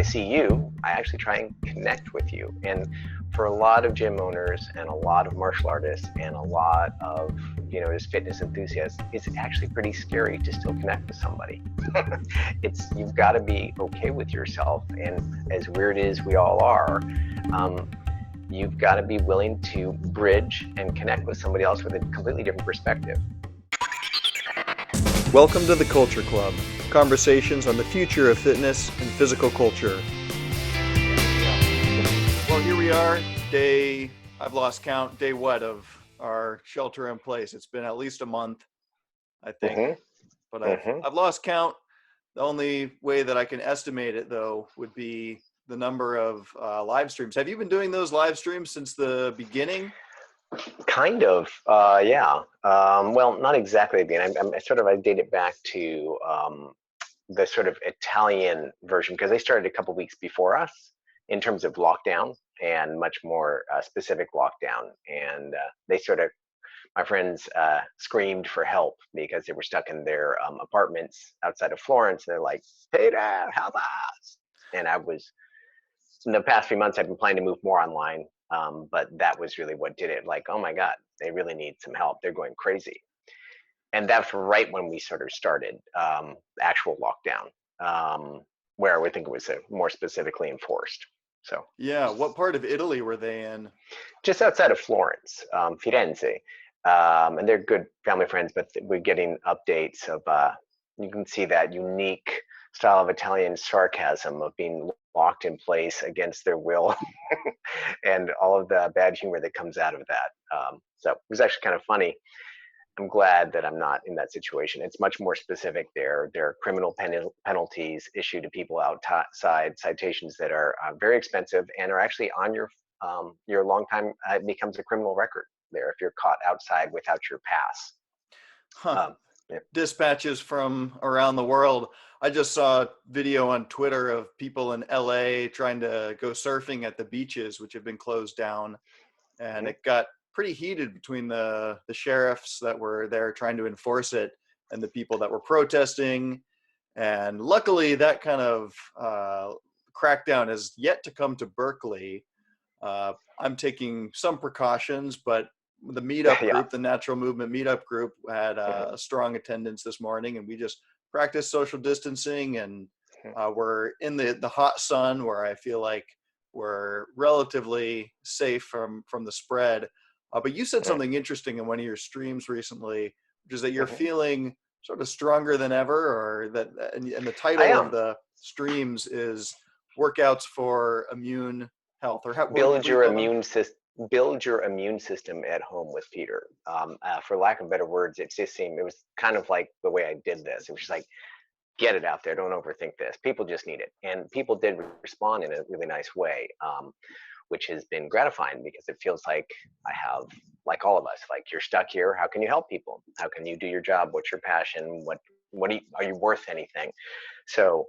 I see you, I actually try and connect with you. And for a lot of gym owners and a lot of martial artists and a lot of, just fitness enthusiasts, it's actually pretty scary to still connect with somebody. You've got to be okay with yourself. And as weird as we all are, you've got to be willing to bridge and connect with somebody else with a completely different perspective. Welcome to the Culture Club, conversations on the future of fitness and physical culture. Well, here we are, I've lost count, day what of our shelter in place. It's been at least a month, I think, but I've lost count. The only way that I can estimate it, though, would be the number of live streams. Have you been doing those live streams since the beginning? Kind of, yeah. Well, not exactly the beginning. I date it back to the sort of Italian version, because they started a couple weeks before us in terms of lockdown and much more specific lockdown. And my friends screamed for help because they were stuck in their apartments outside of Florence. And they're like, Peter, help us. And in the past few months, I've been planning to move more online. But that was really what did it. Like, oh my God, they really need some help. They're going crazy. And that's right when we sort of started actual lockdown, where we think it was more specifically enforced. So yeah, what part of Italy were they in? Just outside of Florence, Firenze. And they're good family friends, but we're getting updates of, you can see that unique style of Italian sarcasm of being locked in place against their will and all of the bad humor that comes out of that. So it was actually kind of funny. I'm glad that I'm not in that situation. It's much more specific there. There are criminal penalties issued to people outside, citations that are very expensive and are actually on your long time. It becomes a criminal record there if you're caught outside without your pass. Yeah. Dispatches from around the world. I just saw a video on Twitter of people in LA trying to go surfing at the beaches, which have been closed down. And it got pretty heated between the sheriffs that were there trying to enforce it and the people that were protesting. And luckily that kind of crackdown is yet to come to Berkeley. I'm taking some precautions, but the meetup group, the Natural Movement meetup group, had a strong attendance this morning, and we just practiced social distancing, and we're in the hot sun where I feel like we're relatively safe from the spread. But you said something interesting in one of your streams recently, which is that you're feeling sort of stronger than ever, or that, and the title of the streams is Workouts for Immune Health, or build your immune system. Build your immune system at home with Peter. For lack of better words, it was kind of like the way I did this. It was just like, get it out there. Don't overthink this. People just need it. And people did respond in a really nice way, which has been gratifying because it feels like I have, like all of us, like you're stuck here. How can you help people? How can you do your job? What's your passion? Are you worth anything? So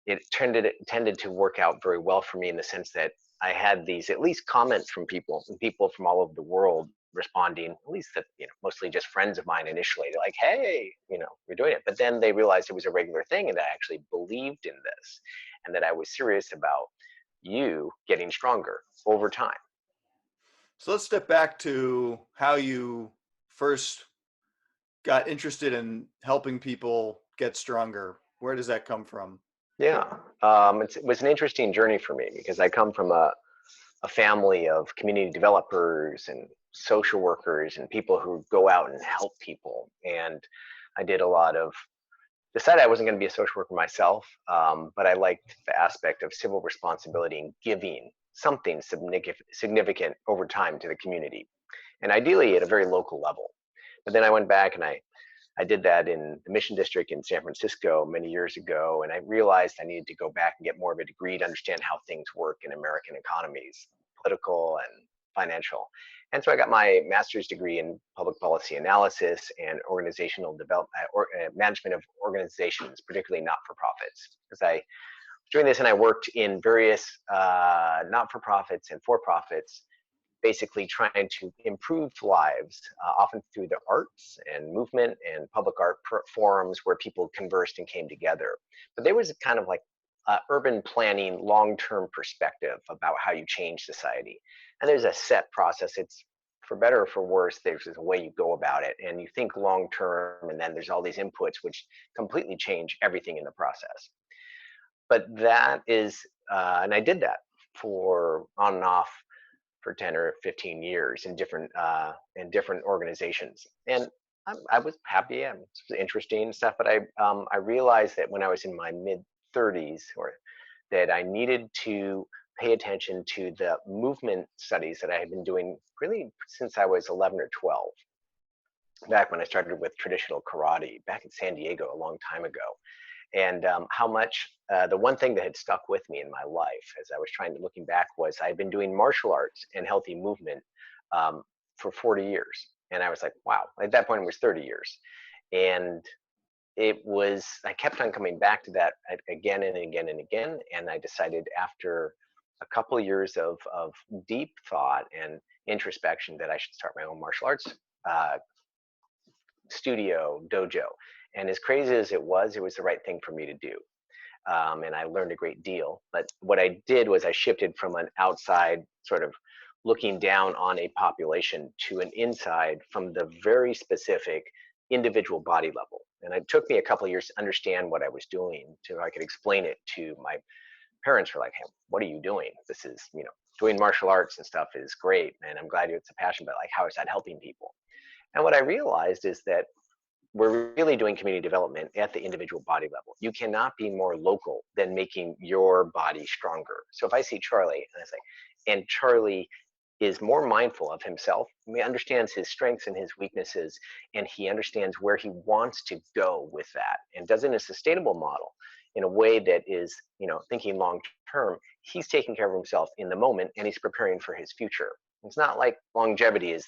it tended to work out very well for me in the sense that I had these at least comments from people from all over the world responding, at least that, mostly just friends of mine initially. They're like, hey, we're doing it. But then they realized it was a regular thing and that I actually believed in this and that I was serious about you getting stronger over time. So let's step back to how you first got interested in helping people get stronger. Where does that come from? Yeah, it was an interesting journey for me because I come from a family of community developers and social workers and people who go out and help people. And I decided I wasn't going to be a social worker myself, but I liked the aspect of civil responsibility and giving something significant over time to the community, and ideally at a very local level. But then I went back and I did that in the Mission District in San Francisco many years ago, and I realized I needed to go back and get more of a degree to understand how things work in American economies, political and financial. And so I got my master's degree in public policy analysis and organizational development, management of organizations, particularly not-for-profits. Because I was doing this and I worked in various not-for-profits and for-profits, basically trying to improve lives, often through the arts and movement and public art forums where people conversed and came together. But there was kind of like urban planning long-term perspective about how you change society. And there's a set process. It's for better or for worse, there's a way you go about it, and you think long-term, and then there's all these inputs which completely change everything in the process. But that is, and I did that for on and off for 10 or 15 years in different organizations. And I was happy and it was interesting and stuff, but I realized that when I was in my mid 30s, or that I needed to pay attention to the movement studies that I had been doing really since I was 11 or 12, back when I started with traditional karate back in San Diego a long time ago. And how much the one thing that had stuck with me in my life as I was looking back, was I'd been doing martial arts and healthy movement for 40 years. And I was like, wow, at that point it was 30 years. And I kept on coming back to that again and again and again. And I decided after a couple of years of deep thought and introspection that I should start my own martial arts studio, dojo. And as crazy as it was the right thing for me to do. And I learned a great deal. But what I did was I shifted from an outside sort of looking down on a population to an inside from the very specific individual body level. And it took me a couple of years to understand what I was doing, so I could explain it to my parents. Were like, hey, what are you doing? This is, doing martial arts and stuff is great, and I'm glad it's a passion, but like, how is that helping people? And what I realized is that we're really doing community development at the individual body level. You cannot be more local than making your body stronger. So if I see Charlie and I say, and Charlie is more mindful of himself, he understands his strengths and his weaknesses, and he understands where he wants to go with that, and does it in a sustainable model in a way that is, thinking long term. He's taking care of himself in the moment, and he's preparing for his future. It's not like longevity is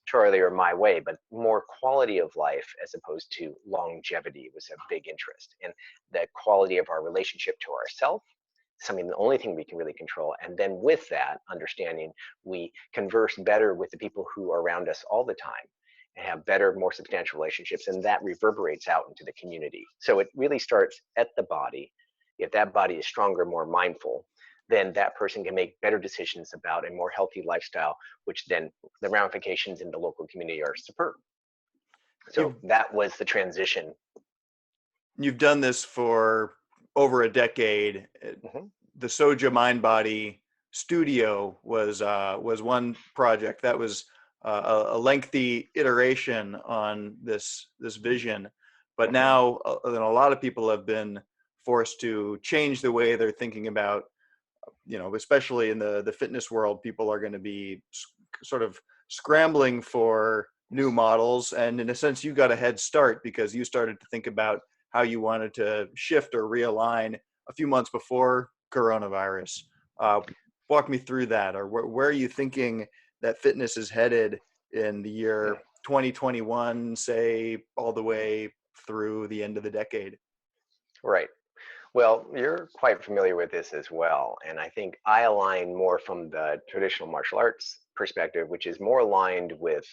Charlie or my way, but more quality of life as opposed to longevity was a big interest. And the quality of our relationship to ourselves, the only thing we can really control. And then with that understanding, we converse better with the people who are around us all the time and have better, more substantial relationships. And that reverberates out into the community. So it really starts at the body. If that body is stronger, more mindful, then that person can make better decisions about a more healthy lifestyle, which then the ramifications in the local community are superb. So that was the transition. You've done this for over a decade. Mm-hmm. The Soja Mind Body Studio was one project that was a lengthy iteration on this vision, but now a lot of people have been forced to change the way they're thinking about, especially in the fitness world. People are going to be sort of scrambling for new models, and in a sense you got a head start because you started to think about how you wanted to shift or realign a few months before coronavirus. Walk me through that, or where are you thinking that fitness is headed in the year 2021, say all the way through the end of the decade? Right. Well, you're quite familiar with this as well. And I think I align more from the traditional martial arts perspective, which is more aligned with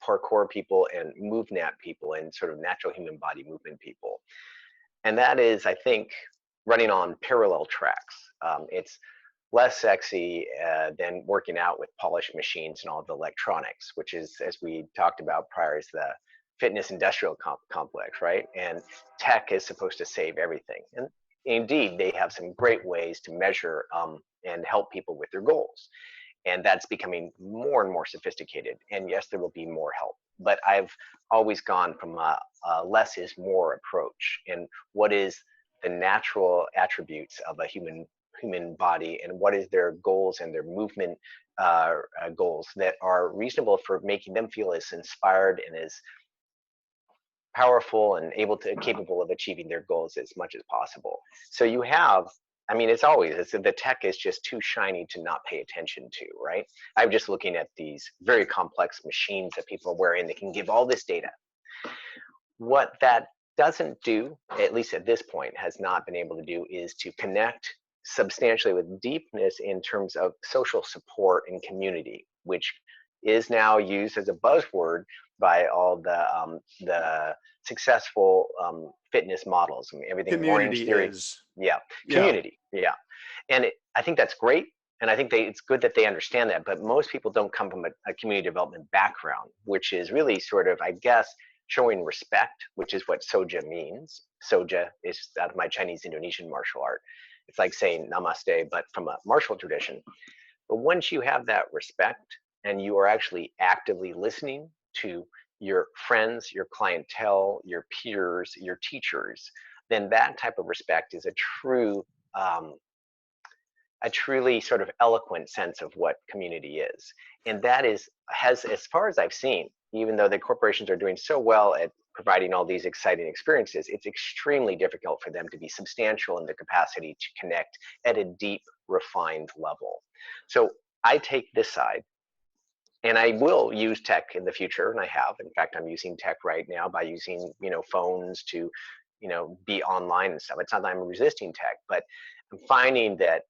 parkour people and MoveNat people and sort of natural human body movement people. And that is, I think, running on parallel tracks. It's less sexy than working out with polished machines and all the electronics, which is, as we talked about prior, is the fitness industrial complex, right? And tech is supposed to save everything. And indeed, they have some great ways to measure and help people with their goals. And that's becoming more and more sophisticated. And yes, there will be more help. But I've always gone from a less is more approach. And what is the natural attributes of a human body, and what is their goals and their movement goals that are reasonable for making them feel as inspired and as powerful and capable of achieving their goals as much as possible. So you have, the tech is just too shiny to not pay attention to, right? I'm just looking at these very complex machines that people are wearing that can give all this data. What that doesn't do, at least at this point, has not been able to do, is to connect substantially with deepness in terms of social support and community, which is now used as a buzzword by all the successful fitness models. I mean, everything Orange Community Theory, is, yeah, yeah. community, yeah, and I think that's great. And I think it's good that they understand that. But most people don't come from a community development background, which is really sort of, I guess, showing respect, which is what soja means. Soja is out of my Chinese Indonesian martial art. It's like saying namaste, but from a martial tradition. But once you have that respect and you are actually actively listening to your friends, your clientele, your peers, your teachers, then that type of respect is um, a truly sort of eloquent sense of what community is. And that has, as far as I've seen, even though the corporations are doing so well at providing all these exciting experiences, it's extremely difficult for them to be substantial in their capacity to connect at a deep, refined level. So I take this side, and I will use tech in the future, and I have. In fact, I'm using tech right now by using, phones to, be online and stuff. It's not that I'm resisting tech, but I'm finding that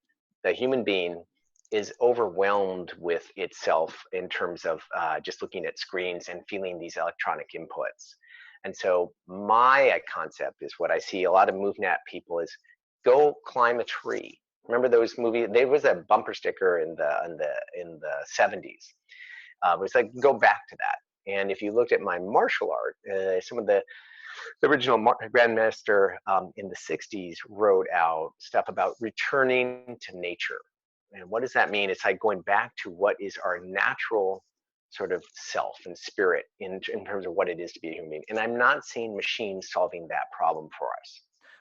the human being is overwhelmed with itself in terms of just looking at screens and feeling these electronic inputs. And so my concept is what I see a lot of MoveNet people is go climb a tree. Remember those movies? There was a bumper sticker in the 70s. It's like go back to that. And if you looked at my martial art, some of the original grandmaster in the 60s wrote out stuff about returning to nature. And what does that mean? It's like going back to what is our natural sort of self and spirit in terms of what it is to be a human being. And I'm not seeing machines solving that problem for us.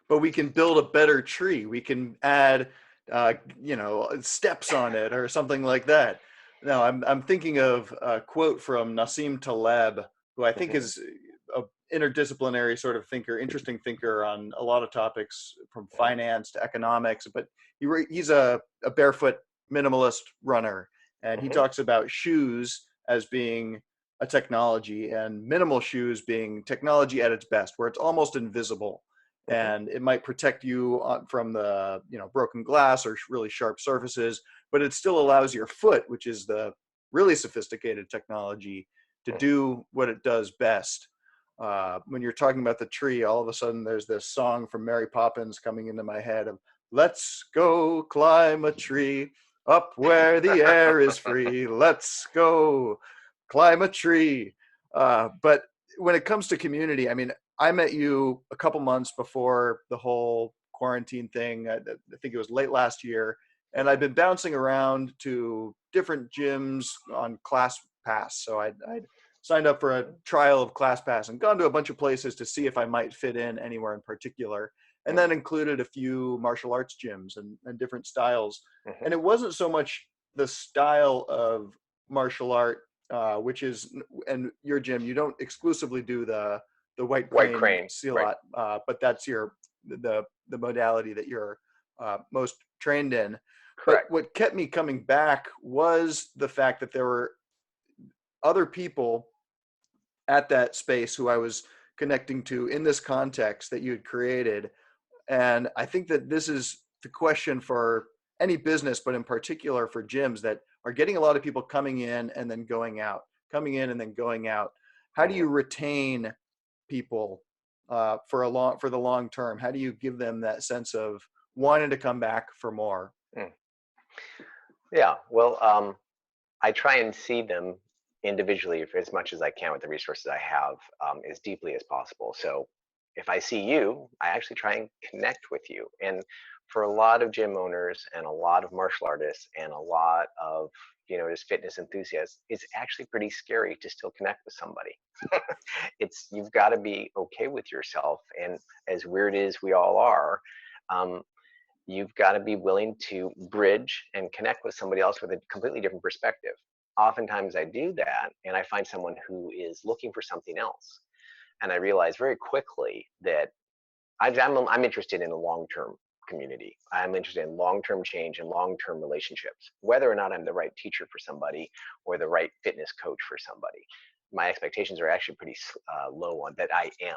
But we can build a better tree. We can add, steps on it or something like that. Now, I'm thinking of a quote from Nassim Taleb, who I think Mm-hmm. is a interdisciplinary sort of thinker, interesting thinker on a lot of topics from finance to economics. But he's a barefoot minimalist runner, and he Mm-hmm. talks about shoes as being a technology and minimal shoes being technology at its best, where it's almost invisible Mm-hmm. and it might protect you from the broken glass or really sharp surfaces, but it still allows your foot, which is the really sophisticated technology, to do what it does best. When you're talking about the tree, all of a sudden there's this song from Mary Poppins coming into my head of "Let's go climb a tree up where the air is free. Let's go climb a tree." But when it comes to community, I mean, I met you a couple months before the whole quarantine thing. I think it was late last year. And I've been bouncing around to different gyms on ClassPass. So I'd signed up for a trial of ClassPass and gone to a bunch of places to see if I might fit in anywhere in particular. And then included a few martial arts gyms and different styles. Mm-hmm. And it wasn't so much the style of martial art, which is, and your gym, you don't exclusively do the white crane Right. Silat, but that's the modality that you're most trained in. But Correct. what kept me coming back was the fact that there were other people at that space who I was connecting to in this context that you had created. And I think that this is the question for any business, but in particular for gyms that are getting a lot of people coming in and then going out, coming in and then going out. How do Mm-hmm. you retain people for the long term? How do you give them that sense of wanting to come back for more? Mm. Yeah. Well, I try and see them individually for as much as I can with the resources I have, as deeply as possible. So if I see you, I actually try and connect with you. And for a lot of gym owners and a lot of martial artists and a lot of, just fitness enthusiasts, it's actually pretty scary to still connect with somebody. You've got to be okay with yourself. And as weird as we all are, um, you've got to be willing to bridge and connect with somebody else with a completely different perspective. Oftentimes I do that and I find someone who is looking for something else. And I realize very quickly that I'm interested in a long-term community. I'm interested in long-term change and long-term relationships, whether or not I'm the right teacher for somebody or the right fitness coach for somebody. My expectations are actually pretty low on that. I am,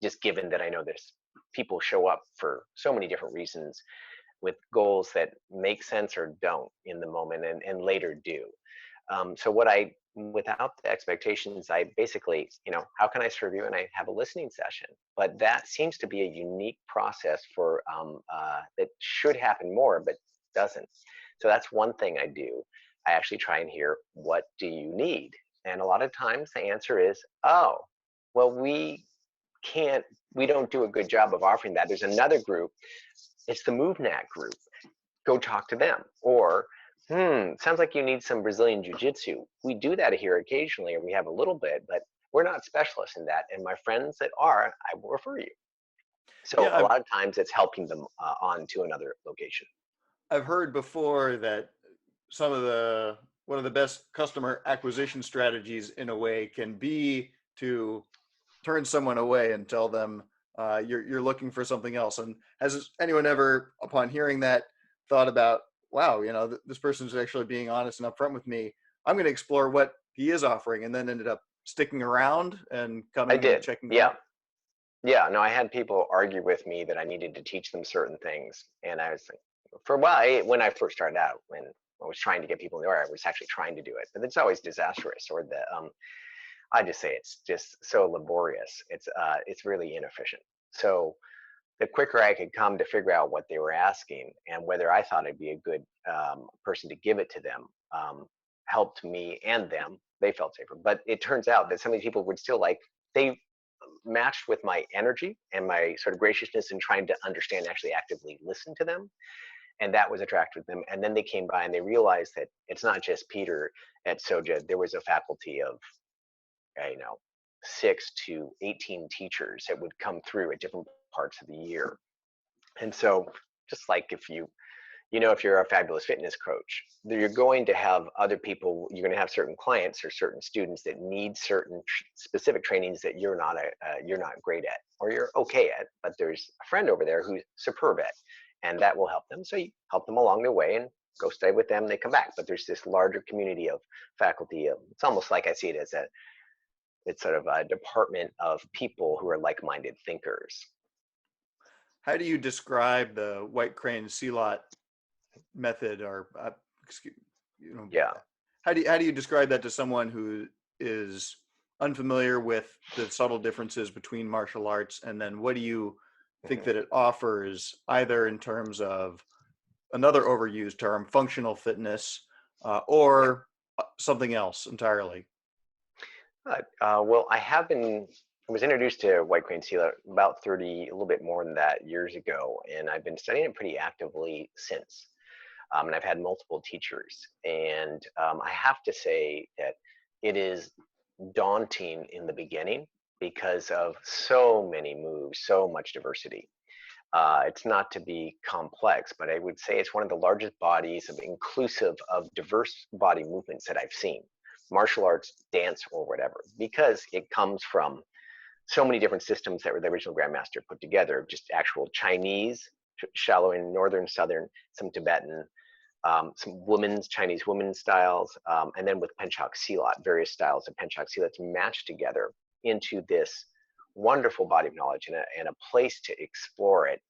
just given that I know there's people show up for so many different reasons with goals that make sense or don't in the moment and later do. So without the expectations, I basically, how can I serve you? And I have a listening session. But that seems to be a unique process for that should happen more, but doesn't. So that's one thing I do. I actually try and hear, what do you need? And a lot of times the answer is, oh, well, can't, we don't do a good job of offering that. There's another group, it's the MoveNat group. Go talk to them. Or, sounds like you need some Brazilian Jiu-Jitsu. We do that here occasionally, and we have a little bit, but we're not specialists in that. And my friends that are, I will refer you. So Yeah, a lot of times it's helping them on to another location. I've heard before that one of the best customer acquisition strategies in a way can be to turn someone away and tell them you're looking for something else. And has anyone ever, upon hearing that, thought about, wow, this person's actually being honest and upfront with me, I'm going to explore what he is offering, and then ended up sticking around and I coming and did. checking Yeah. out? Yeah. No, I had people argue with me that I needed to teach them certain things. And I was like, for a while, when I first started out, when I was trying to get people in the door, I was actually trying to do it, but it's always disastrous, or I just say it's just so laborious. It's really inefficient. So the quicker I could come to figure out what they were asking and whether I thought I'd be a good person to give it to them, helped me and them. They felt safer. But it turns out that some of these people would still they matched with my energy and my sort of graciousness in trying to understand, actually actively listen to them. And that was attractive to them. And then they came by and they realized that it's not just Peter at Soja. There was a faculty of, 6 to 18 teachers that would come through at different parts of the year. And so, just like if you're a fabulous fitness coach, you're going to have other people, you're going to have certain clients or certain students that need certain specific trainings that you're not great at, or you're okay at, but there's a friend over there who's superb at, and that will help them. So you help them along their way and go stay with them, they come back. But there's this larger community of faculty. It's almost like I see it as it's sort of a department of people who are like-minded thinkers. How do you describe the white crane Silat method, or excuse, Yeah. how do you describe that to someone who is unfamiliar with the subtle differences between martial arts? And then what do you think that it offers, either in terms of another overused term, functional fitness, or something else entirely? Well, I was introduced to white crane seal about 30, a little bit more than that, years ago, and I've been studying it pretty actively since. And I've had multiple teachers, and I have to say that it is daunting in the beginning because of so many moves, so much diversity. It's not to be complex, but I would say it's one of the largest bodies of inclusive of diverse body movements that I've seen, martial arts, dance, or whatever, because it comes from so many different systems that were the original grandmaster put together, just actual Chinese, shallow in northern, southern, some Tibetan, some Chinese women's styles, and then with Penchak Silat, various styles of Penchak Silat matched together into this wonderful body of knowledge and a place to explore it.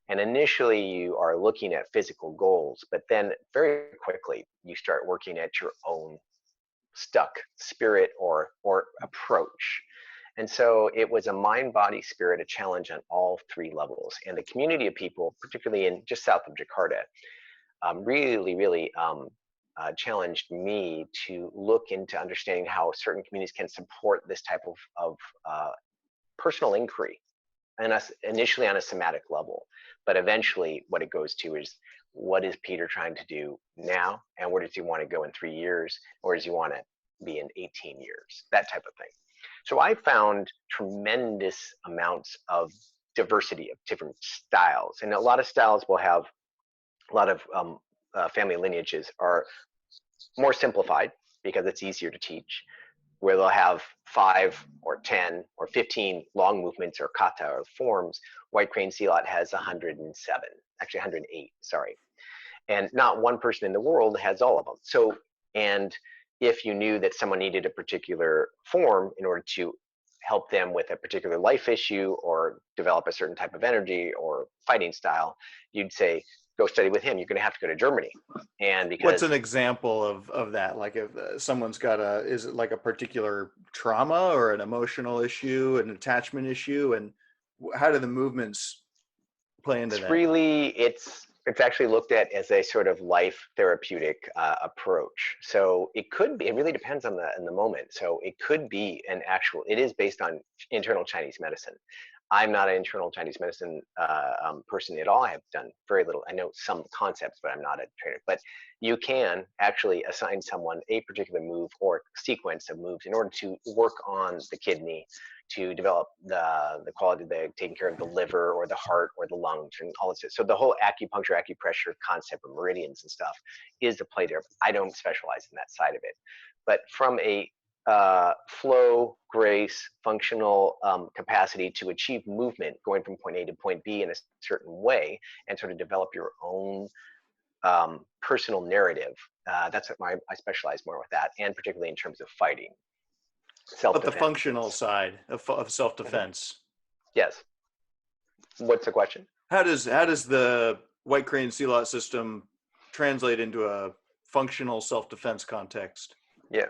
And initially you are looking at physical goals, but then very quickly you start working at your own stuck spirit or approach. And so it was a mind, body, spirit, a challenge on all three levels. And the community of people, particularly in just south of Jakarta, really challenged me to look into understanding how certain communities can support this type of personal inquiry, and us initially on a somatic level, but eventually what it goes to is, what is Peter trying to do now, and where does he want to go in 3 years, or does he want to be in 18 years, that type of thing. So I found tremendous amounts of diversity of different styles, and a lot of styles will have a lot of family lineages are more simplified because it's easier to teach, where they'll have 5 or 10 or 15 long movements or kata or forms. White crane Silat has 107, actually 108, sorry. And not one person in the world has all of them. So, and if you knew that someone needed a particular form in order to help them with a particular life issue or develop a certain type of energy or fighting style, you'd say, go study with him. You're going to have to go to Germany. And What's because an example of that? Like if someone's got is it like a particular trauma or an emotional issue, an attachment issue, and how do the movements play into it's that? really, it's actually looked at as a sort of life therapeutic approach. So it could be, it really depends on the moment. So it could be an actual, it is based on internal Chinese medicine. I'm not an internal Chinese medicine person at all. I have done very little. I know some concepts, but I'm not a trainer. But you can actually assign someone a particular move or sequence of moves in order to work on the kidney, to develop the quality of taking care of the liver or the heart or the lungs and all this. So the whole acupuncture, acupressure concept of meridians and stuff is a play there. I don't specialize in that side of it. But from a flow, grace, functional capacity to achieve movement, going from point A to point B in a certain way, and sort of develop your own personal narrative. That's what I specialize more with that, and particularly in terms of fighting, But the self-defense. functional side of Mhm. self-defense. Yes. What's the question? How does the White Crane Silat system translate into a functional self-defense context? Yeah.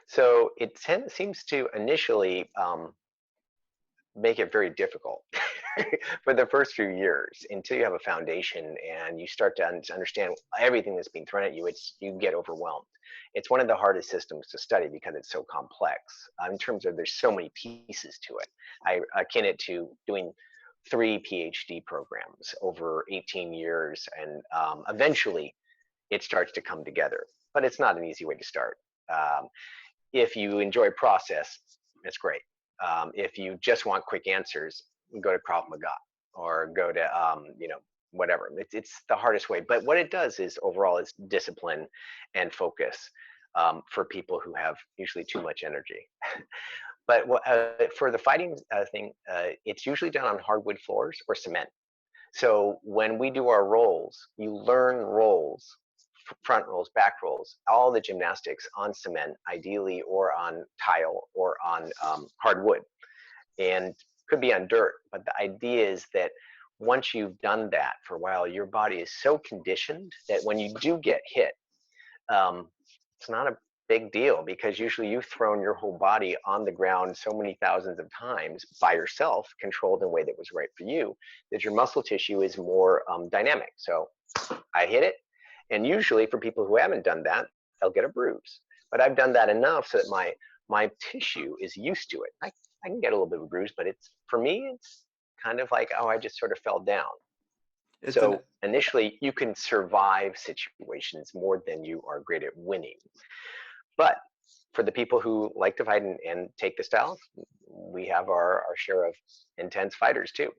So it seems to initially make it very difficult for the first few years until you have a foundation and you start to understand everything that's being thrown at you. You get overwhelmed. It's one of the hardest systems to study because it's so complex in terms of there's so many pieces to it. I akin it to doing 3 PhD programs over 18 years, and eventually it starts to come together. But it's not an easy way to start. Um, if you enjoy process, it's great. If you just want quick answers, go to Krav Maga or go to whatever. It's the hardest way. But what it does is overall is discipline and focus for people who have usually too much energy. But for the fighting thing, it's usually done on hardwood floors or cement. So when we do our rolls, you learn rolls, front rolls, back rolls, all the gymnastics on cement, ideally, or on tile or on hardwood, and could be on dirt. But the idea is that once you've done that for a while, your body is so conditioned that when you do get hit, um, it's not a big deal because usually you've thrown your whole body on the ground so many thousands of times by yourself, controlled in a way that was right for you, that your muscle tissue is more dynamic. So I hit it, and usually for people who haven't done that, they'll get a bruise. But I've done that enough so that my tissue is used to it. I can get a little bit of a bruise, but it's for me, it's kind of like, oh, I just sort of fell down. It's an So initially, you can survive situations more than you are great at winning. But for the people who like to fight and take the styles, we have our share of intense fighters too.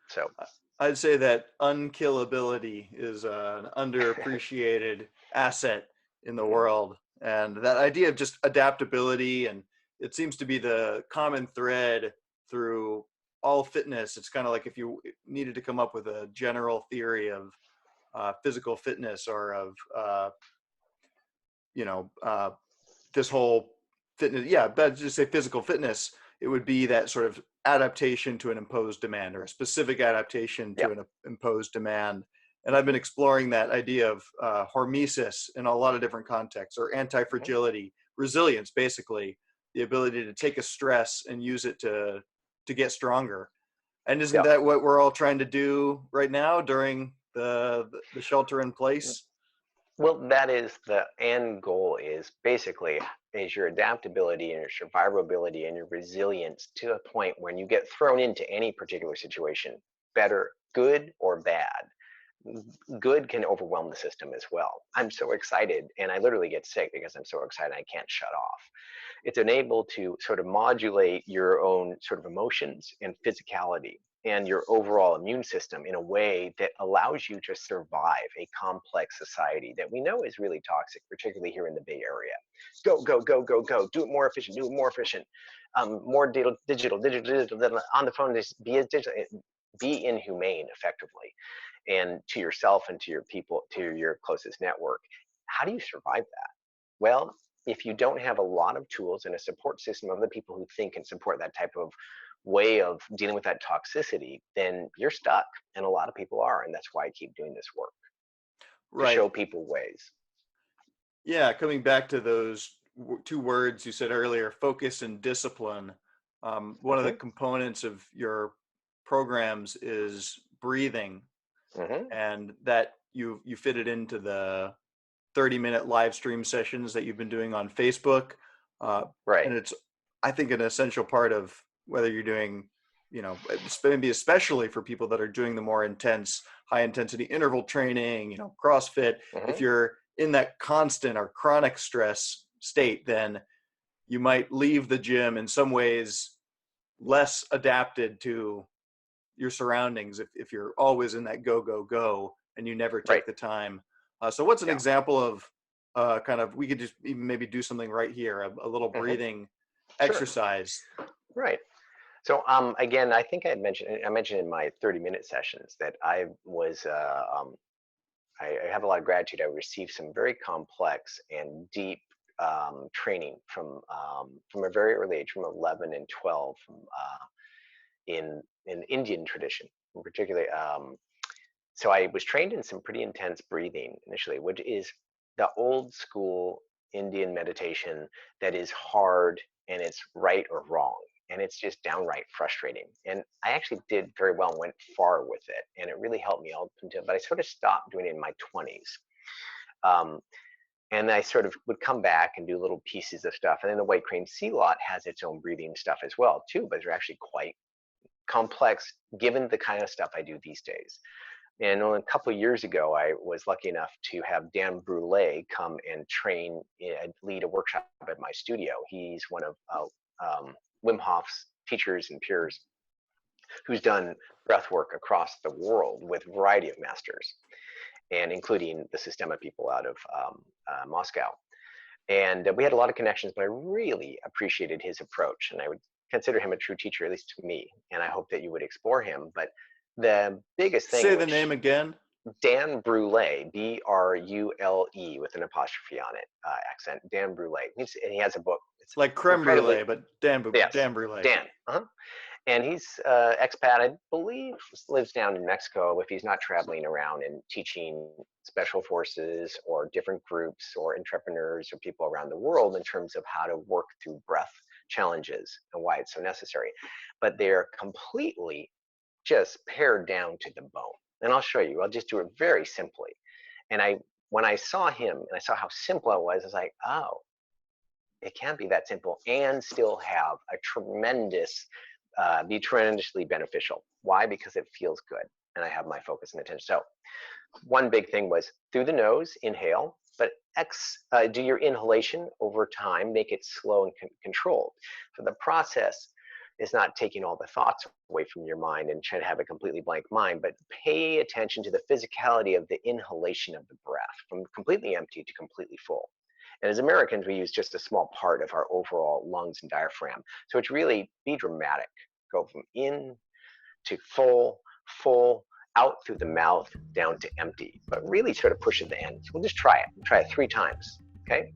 So I'd say that unkillability is an underappreciated asset in the world. And that idea of just adaptability, and it seems to be the common thread through all fitness. It's kind of like if you needed to come up with a general theory of physical fitness or of, you know, this whole fitness, yeah, but just say physical fitness, it would be that sort of adaptation to an imposed demand or a specific adaptation yeah. to an imposed demand. And I've been exploring that idea of hormesis in a lot of different contexts, or Mhm. anti-fragility, resilience, basically the ability to take a stress and use it to get stronger. And isn't Yeah. that what we're all trying to do right now during the shelter in place? Well, that is the end goal is basically is your adaptability and your survivability and your resilience to a point when you get thrown into any particular situation, better, good or bad. Good can overwhelm the system as well. I'm so excited and I literally get sick because I'm so excited I can't shut off. It's enabled to sort of modulate your own sort of emotions and physicality and your overall immune system in a way that allows you to survive a complex society that we know is really toxic, particularly here in the Bay Area. Go, go, go, go, go. Do it more efficient. Do it more efficient. More digital. On the phone. Just be as digital. Be inhumane, effectively, and to yourself and to your people, to your closest network. How do you survive that? Well, if you don't have a lot of tools and a support system of the people who think and support that type of way of dealing with that toxicity, then you're stuck. And a lot of people are. And that's why I keep doing this work. to show people ways. Yeah, coming back to those two words you said earlier, focus and discipline. One of the components of your programs is breathing, and that you fit it into the 30-minute live stream sessions that you've been doing on Facebook. Right. And it's, I think, an essential part of whether you're doing, maybe especially for people that are doing the more intense, high intensity interval training, CrossFit. If you're in that constant or chronic stress state, then you might leave the gym in some ways less adapted to your surroundings if you're always in that go, go, go, and you never take the time. So what's an example of we could just even maybe do something right here, a little breathing exercise. Right. So again, I think I mentioned in my 30-minute sessions that I have a lot of gratitude. I received some very complex and deep training from a very early age, from 11 and 12, in Indian tradition, in particular. So I was trained in some pretty intense breathing initially, which is the old school Indian meditation that is hard, and it's right or wrong, and it's just downright frustrating. And I actually did very well and went far with it, and it really helped me all until, but I sort of stopped doing it in my 20s. And I sort of would come back and do little pieces of stuff. And then the White Crane Silat has its own breathing stuff as well too, but they're actually quite complex given the kind of stuff I do these days. And a couple of years ago, I was lucky enough to have Dan Brule come and train, lead a workshop at my studio. He's one of Wim Hof's teachers and peers, who's done breath work across the world with a variety of masters, and including the Systema people out of Moscow. And we had a lot of connections, but I really appreciated his approach, and I would consider him a true teacher, at least to me, and I hope that you would explore him. But the biggest thing— Say the name again. Dan Brule, B-R-U-L-E, with an apostrophe on it, accent. Dan Brule. And he has a book. It's like creme brulee, but Dan Brule. Dan. And he's expat, I believe, lives down in Mexico, if he's not traveling around and teaching special forces or different groups or entrepreneurs or people around the world in terms of how to work through breath challenges and why it's so necessary. But they're completely just pared down to the bone. And I'll show you. I'll just do it very simply. And when I saw him and I saw how simple it was, I was like, oh, it can't be that simple and still have a be tremendously beneficial. Why? Because it feels good, and I have my focus and attention. So one big thing was through the nose, inhale, but do your inhalation over time, make it slow and controlled. So the process is not taking all the thoughts away from your mind and trying to have a completely blank mind, but pay attention to the physicality of the inhalation of the breath, from completely empty to completely full. And as Americans, we use just a small part of our overall lungs and diaphragm. So it's really be dramatic. Go from in to full, out through the mouth, down to empty. But really sort of push at the end. So we'll just try it. Try it 3 times, okay?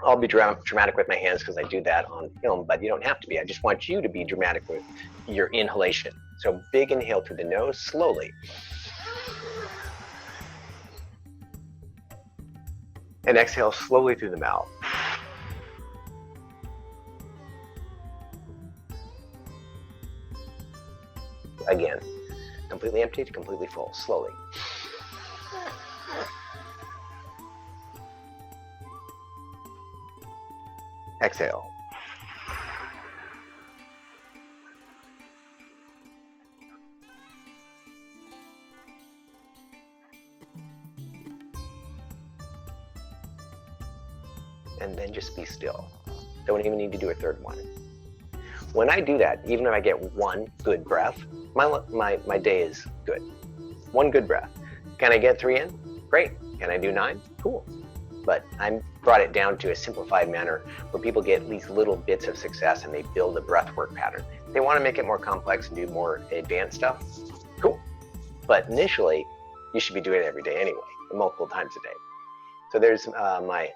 I'll be dramatic with my hands because I do that on film, but you don't have to be. I just want you to be dramatic with your inhalation. So big inhale through the nose, slowly. And exhale slowly through the mouth. Again, completely empty to completely full, slowly. Exhale. And then just be still. Don't even need to do a third one. When I do that, even if I get 1 good breath, my day is good. 1 good breath. Can I get 3 in? Great. Can I do 9? Cool. But I brought it down to a simplified manner where people get these little bits of success and they build a breath work pattern. If they want to make it more complex and do more advanced stuff, cool. But initially, you should be doing it every day anyway, multiple times a day. So there's my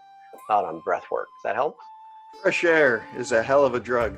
thought on breath work. Does that help? Fresh air is a hell of a drug.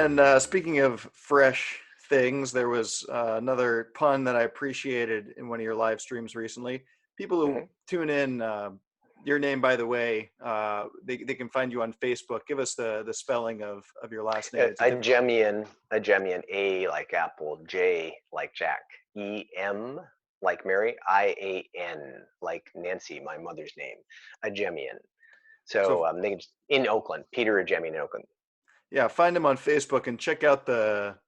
And speaking of fresh things, there was another pun that I appreciated in one of your live streams recently. People who Mhm. tune in, your name, by the way, they can find you on Facebook. Give us the spelling of your last name. It's a difficult. Ajemian, A like apple, J like Jack, E-M like Mary, I-A-N like Nancy, my mother's name, Ajemian. So So in Oakland, Peter Ajemian in Oakland. yeah, find him on Facebook and check out the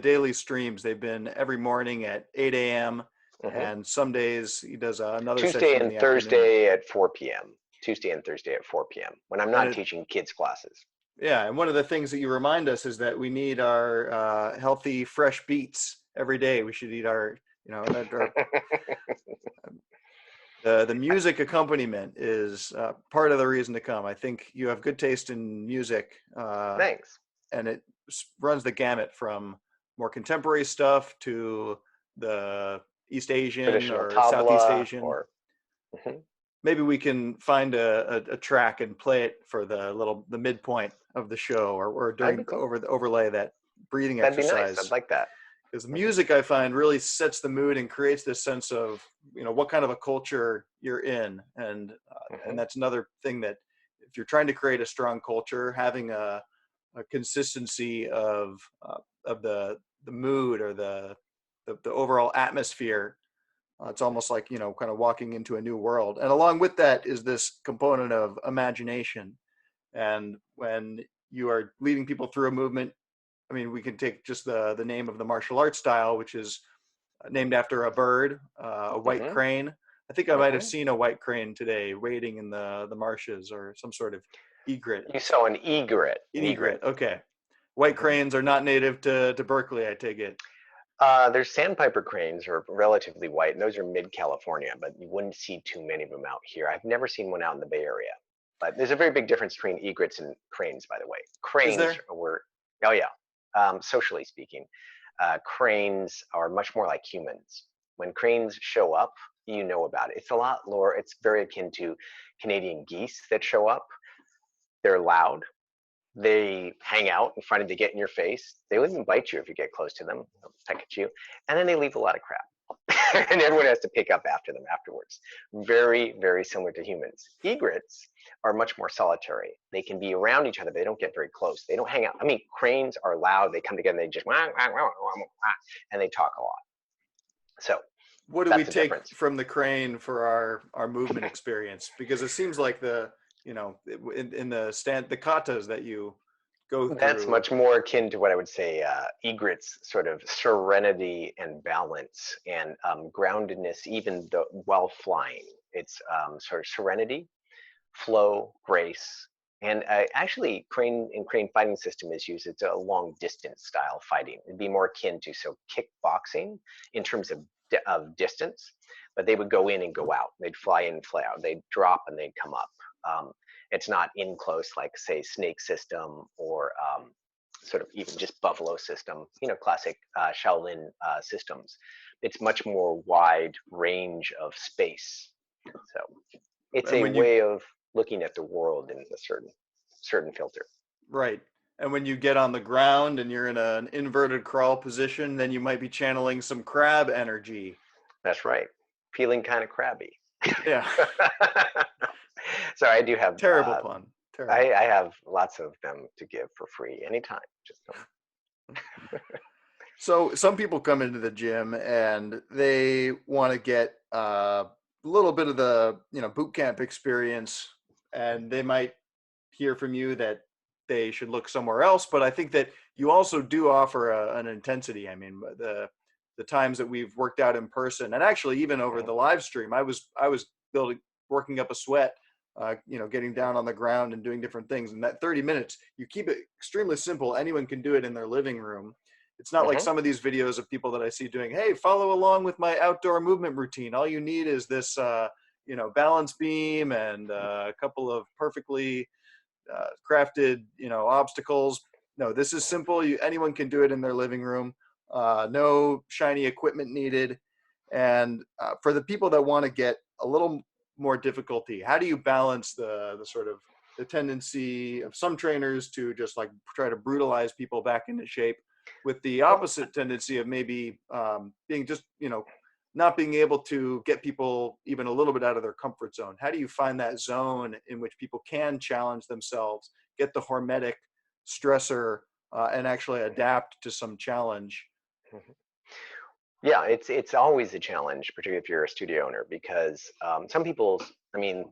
daily streams. They've been every morning at 8 a.m. Hmm. and some days he does another Tuesday session in and the afternoon. Thursday at 4 p.m. Tuesday and Thursday at 4 p.m. when I'm And not teaching kids classes. yeah, and one of the things that you remind us is that we need our healthy, fresh beets every day. We should eat our, that the music accompaniment is part of the reason to come. I think you have good taste in music, Thanks. and it runs the gamut from more contemporary stuff to the East Asian Traditional or Southeast tabla Asian. or mhm. Maybe we can find a track and play it for the midpoint of the show, or That'd be during cool. overlay that breathing That'd be nice. I'd exercise. like that. Because Hmm. music, I find, really sets the mood and creates this sense of what kind of a culture you're in, and Hmm. that's another thing that if you're trying to create a strong culture, having a consistency of the mood or the overall atmosphere, it's almost like kind of walking into a new world. And along with that is this component of imagination. And when you are leading people through a movement, I mean, we can take just the name of the martial arts style, which is named after a bird, a white Hmm. crane. I think I might have Hmm. seen a white crane today wading in the marshes, or some sort of egret. You saw an egret. An An egret. egret. Okay. White Hmm. cranes are not native to Berkeley, I take it. There's sandpiper cranes are relatively white, and those are mid-California, but you wouldn't see too many of them out here. I've never seen one out in the Bay Area. But there's a very big difference between egrets and cranes, by the way. Is Cranes there? were, oh yeah, socially speaking, cranes are much more like humans. When cranes show up, you know about it. It's a lot lower. It's very akin to Canadian geese that show up. They're loud. They hang out and trying to get in your face. They will even bite you if you get close to them. They'll peck at you, and then they leave a lot of crap, and everyone has to pick up after them afterwards. Very, very similar to humans. Egrets are much more solitary. They can be around each other, but they don't get very close. They don't hang out. I mean, cranes are loud. They come together and they just and they talk a lot. So What do we that's the take difference. from the crane for our movement experience? Because it seems like in the katas that you go That's through. much more akin to what I would say egret's sort of serenity and balance and groundedness, even though while flying. It's sort of serenity, flow, grace, and actually, crane fighting system is used. It's a long distance style fighting. It'd be more akin to kickboxing in terms of distance, but they would go in and go out. They'd fly in and fly out. They'd drop and they'd come up. Um, it's not in close like say snake system or sort of even just buffalo system. Classic Shaolin systems. It's much more wide range of space. So it's And a when you way of looking at the world in a certain filter. Right. And when you get on the ground and you're in an inverted crawl position, then you might be channeling some crab energy. That's right. Feeling kind of crabby. Yeah. So I do have Terrible pun. Terrible. I have lots of them to give for free anytime. Just So some people come into the gym and they want to get a little bit of the boot camp experience, and they might hear from you that they should look somewhere else. But I think that you also do offer an intensity. I mean, the times that we've worked out in person, and actually even over mhm, the live stream, I was working up a sweat. Getting down on the ground and doing different things. And that 30 minutes, you keep it extremely simple. Anyone can do it in their living room. It's not like mhm. some of these videos of people that I see doing, hey, follow along with my outdoor movement routine. All you need is this, balance beam and a couple of perfectly crafted, obstacles. No, this is simple. Anyone can do it in their living room. No shiny equipment needed. And for the people that want to get a little more difficulty, how do you balance the sort of the tendency of some trainers to just like try to brutalize people back into shape, with the Well, opposite tendency of maybe being just, not being able to get people even a little bit out of their comfort zone. How do you find that zone in which people can challenge themselves, get the hormetic stressor, and actually adapt to some challenge? mhm. Yeah, it's always a challenge, particularly if you're a studio owner, because some people, I mean,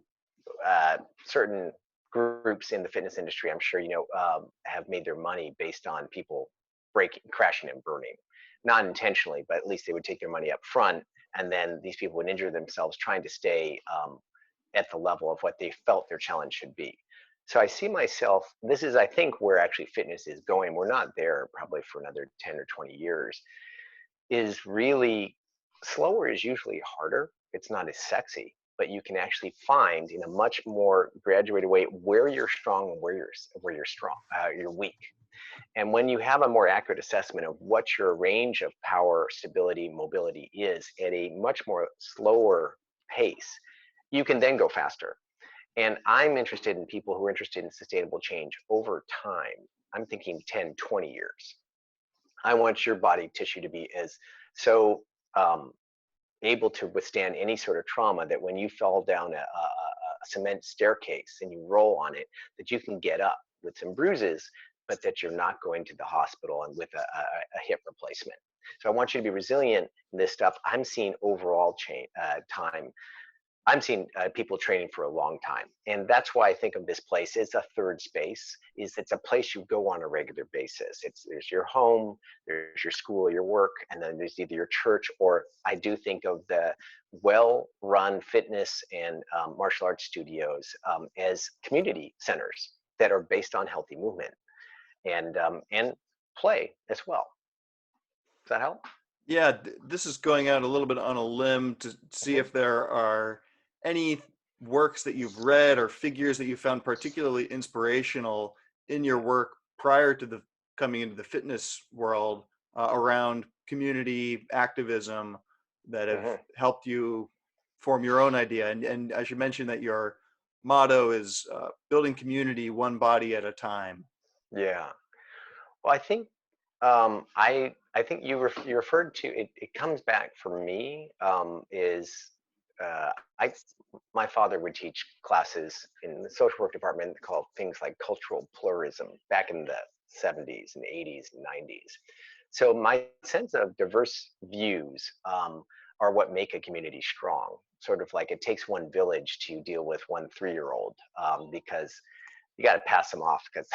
certain groups in the fitness industry, I'm sure you know, have made their money based on people breaking, crashing, and burning, not intentionally, but at least they would take their money up front, and then these people would injure themselves trying to stay at the level of what they felt their challenge should be. So I see myself. This is, I think, where actually fitness is going. We're not there probably for another 10 or 20 years. Is really slower is usually harder. It's not as sexy, but you can actually find in a much more graduated way where you're strong and where you're strong, you're weak. And when you have a more accurate assessment of what your range of power, stability, mobility is at a much more slower pace, you can then go faster. And I'm interested in people who are interested in sustainable change over time. I'm thinking 10, 20 years. I want your body tissue to be as so um, able to withstand any sort of trauma that when you fall down a cement staircase and you roll on it, that you can get up with some bruises, but that you're not going to the hospital and with a hip replacement. So I want you to be resilient in this stuff. I'm seeing overall time. I'm seeing people training for a long time, and that's why I think of this place as a third space. Is it's a place you go on a regular basis. There's your home, there's your school, your work, and then there's either your church, or I do think of the well-run fitness and martial arts studios as community centers that are based on healthy movement and play as well. Does that help? Yeah, this is going out a little bit on a limb to see Mhm. if there are any works that you've read or figures that you found particularly inspirational in your work prior to the coming into the fitness world, around community activism, that have Mhm. helped you form your own idea. And I should mention that your motto is building community one body at a time. Yeah. Well, I think I think you referred to it. It comes back for me is uh, I my father would teach classes in the social work department called things like cultural pluralism back in the 70s and 80s and 90s. So my sense of diverse views are what make a community strong. Sort of like it takes one village to deal with one 3-year-old because you got to pass them off because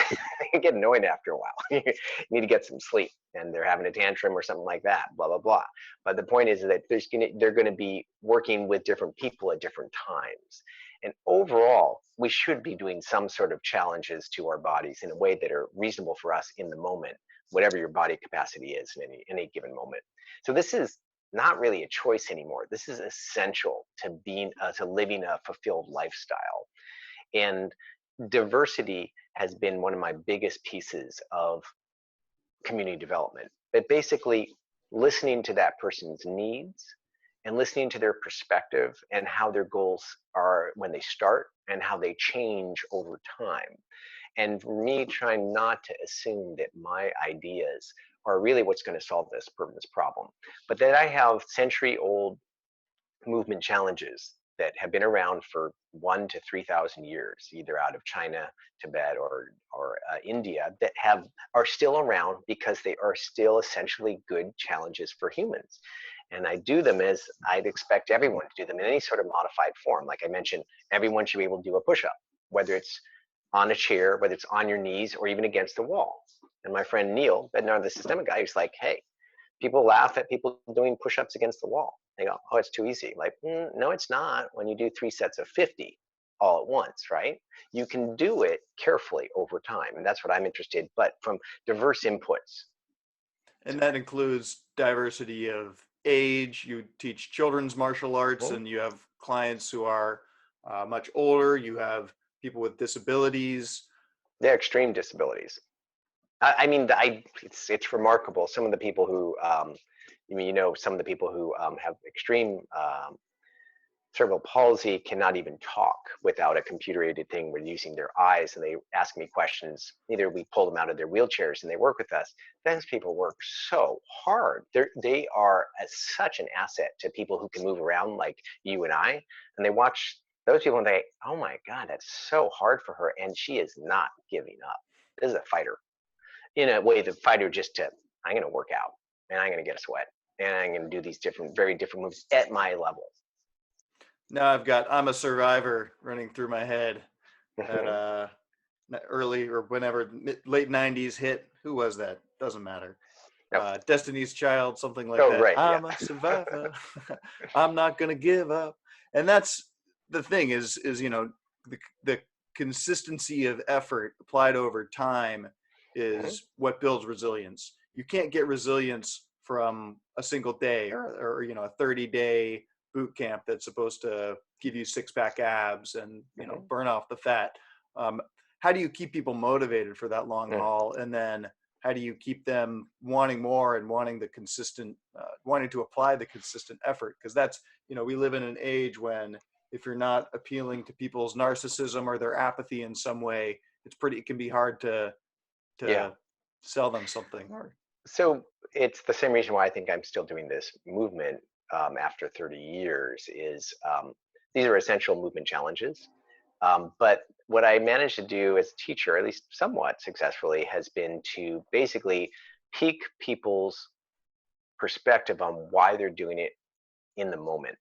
they get annoying after a while. You need to get some sleep, and they're having a tantrum or something like that. Blah blah blah. But the point is that they're going to be working with different people at different times. And overall, we should be doing some sort of challenges to our bodies in a way that are reasonable for us in the moment, whatever your body capacity is in any given moment. So this is not really a choice anymore. This is essential to being to living a fulfilled lifestyle. And diversity has been one of my biggest pieces of community development. But basically, listening to that person's needs and listening to their perspective and how their goals are when they start and how they change over time. And for me, trying not to assume that my ideas are really what's going to solve this problem, but that I have century old movement challenges that have been around for 1 to 3,000 years, either out of China, Tibet, or India, that are still around because they are still essentially good challenges for humans. And I do them as I'd expect everyone to do them in any sort of modified form. Like I mentioned, everyone should be able to do a push-up, whether it's on a chair, whether it's on your knees, or even against the wall. And my friend Neil, Bednar, the systemic guy, who's like, hey, people laugh at people doing push-ups against the wall. They go, oh, it's too easy. Like, no, it's not when you do 3 sets of 50 all at once, right? You can do it carefully over time. And that's what I'm interested, but from diverse inputs. And that includes diversity of age. You teach children's martial arts, Mhm. and you have clients who are much older. You have people with disabilities. They're extreme disabilities. I mean, it's remarkable. Some of the people who, some of the people who have extreme cerebral palsy cannot even talk without a computer-aided thing. We're using their eyes, and they ask me questions. Either we pull them out of their wheelchairs and they work with us. Those people work so hard. They are such an asset to people who can move around like you and I. And they watch those people and they, oh my God, that's so hard for her. And she is not giving up. This is a fighter. In a way, the fighter I'm going to work out and I'm going to get a sweat and I'm going to do these very different moves at my level. Now I'm a survivor running through my head at early or whenever late 90s hit. Who was that? Doesn't matter. Yep. Destiny's Child, something like that. Right, I'm a survivor. I'm not going to give up. And that's the thing is, the consistency of effort applied over time is what builds resilience. You can't get resilience from a single day or a 30-day boot camp that's supposed to give you six-pack abs and burn off the fat. How do you keep people motivated for that long haul? And then how do you keep them wanting more and wanting the consistent, wanting to apply the consistent effort? Because that's, we live in an age when if you're not appealing to people's narcissism or their apathy in some way, it can be hard to sell them something. So it's the same reason why I think I'm still doing this movement after 30 years is these are essential movement challenges. But what I managed to do as a teacher, at least somewhat successfully, has been to basically pique people's perspective on why they're doing it in the moment.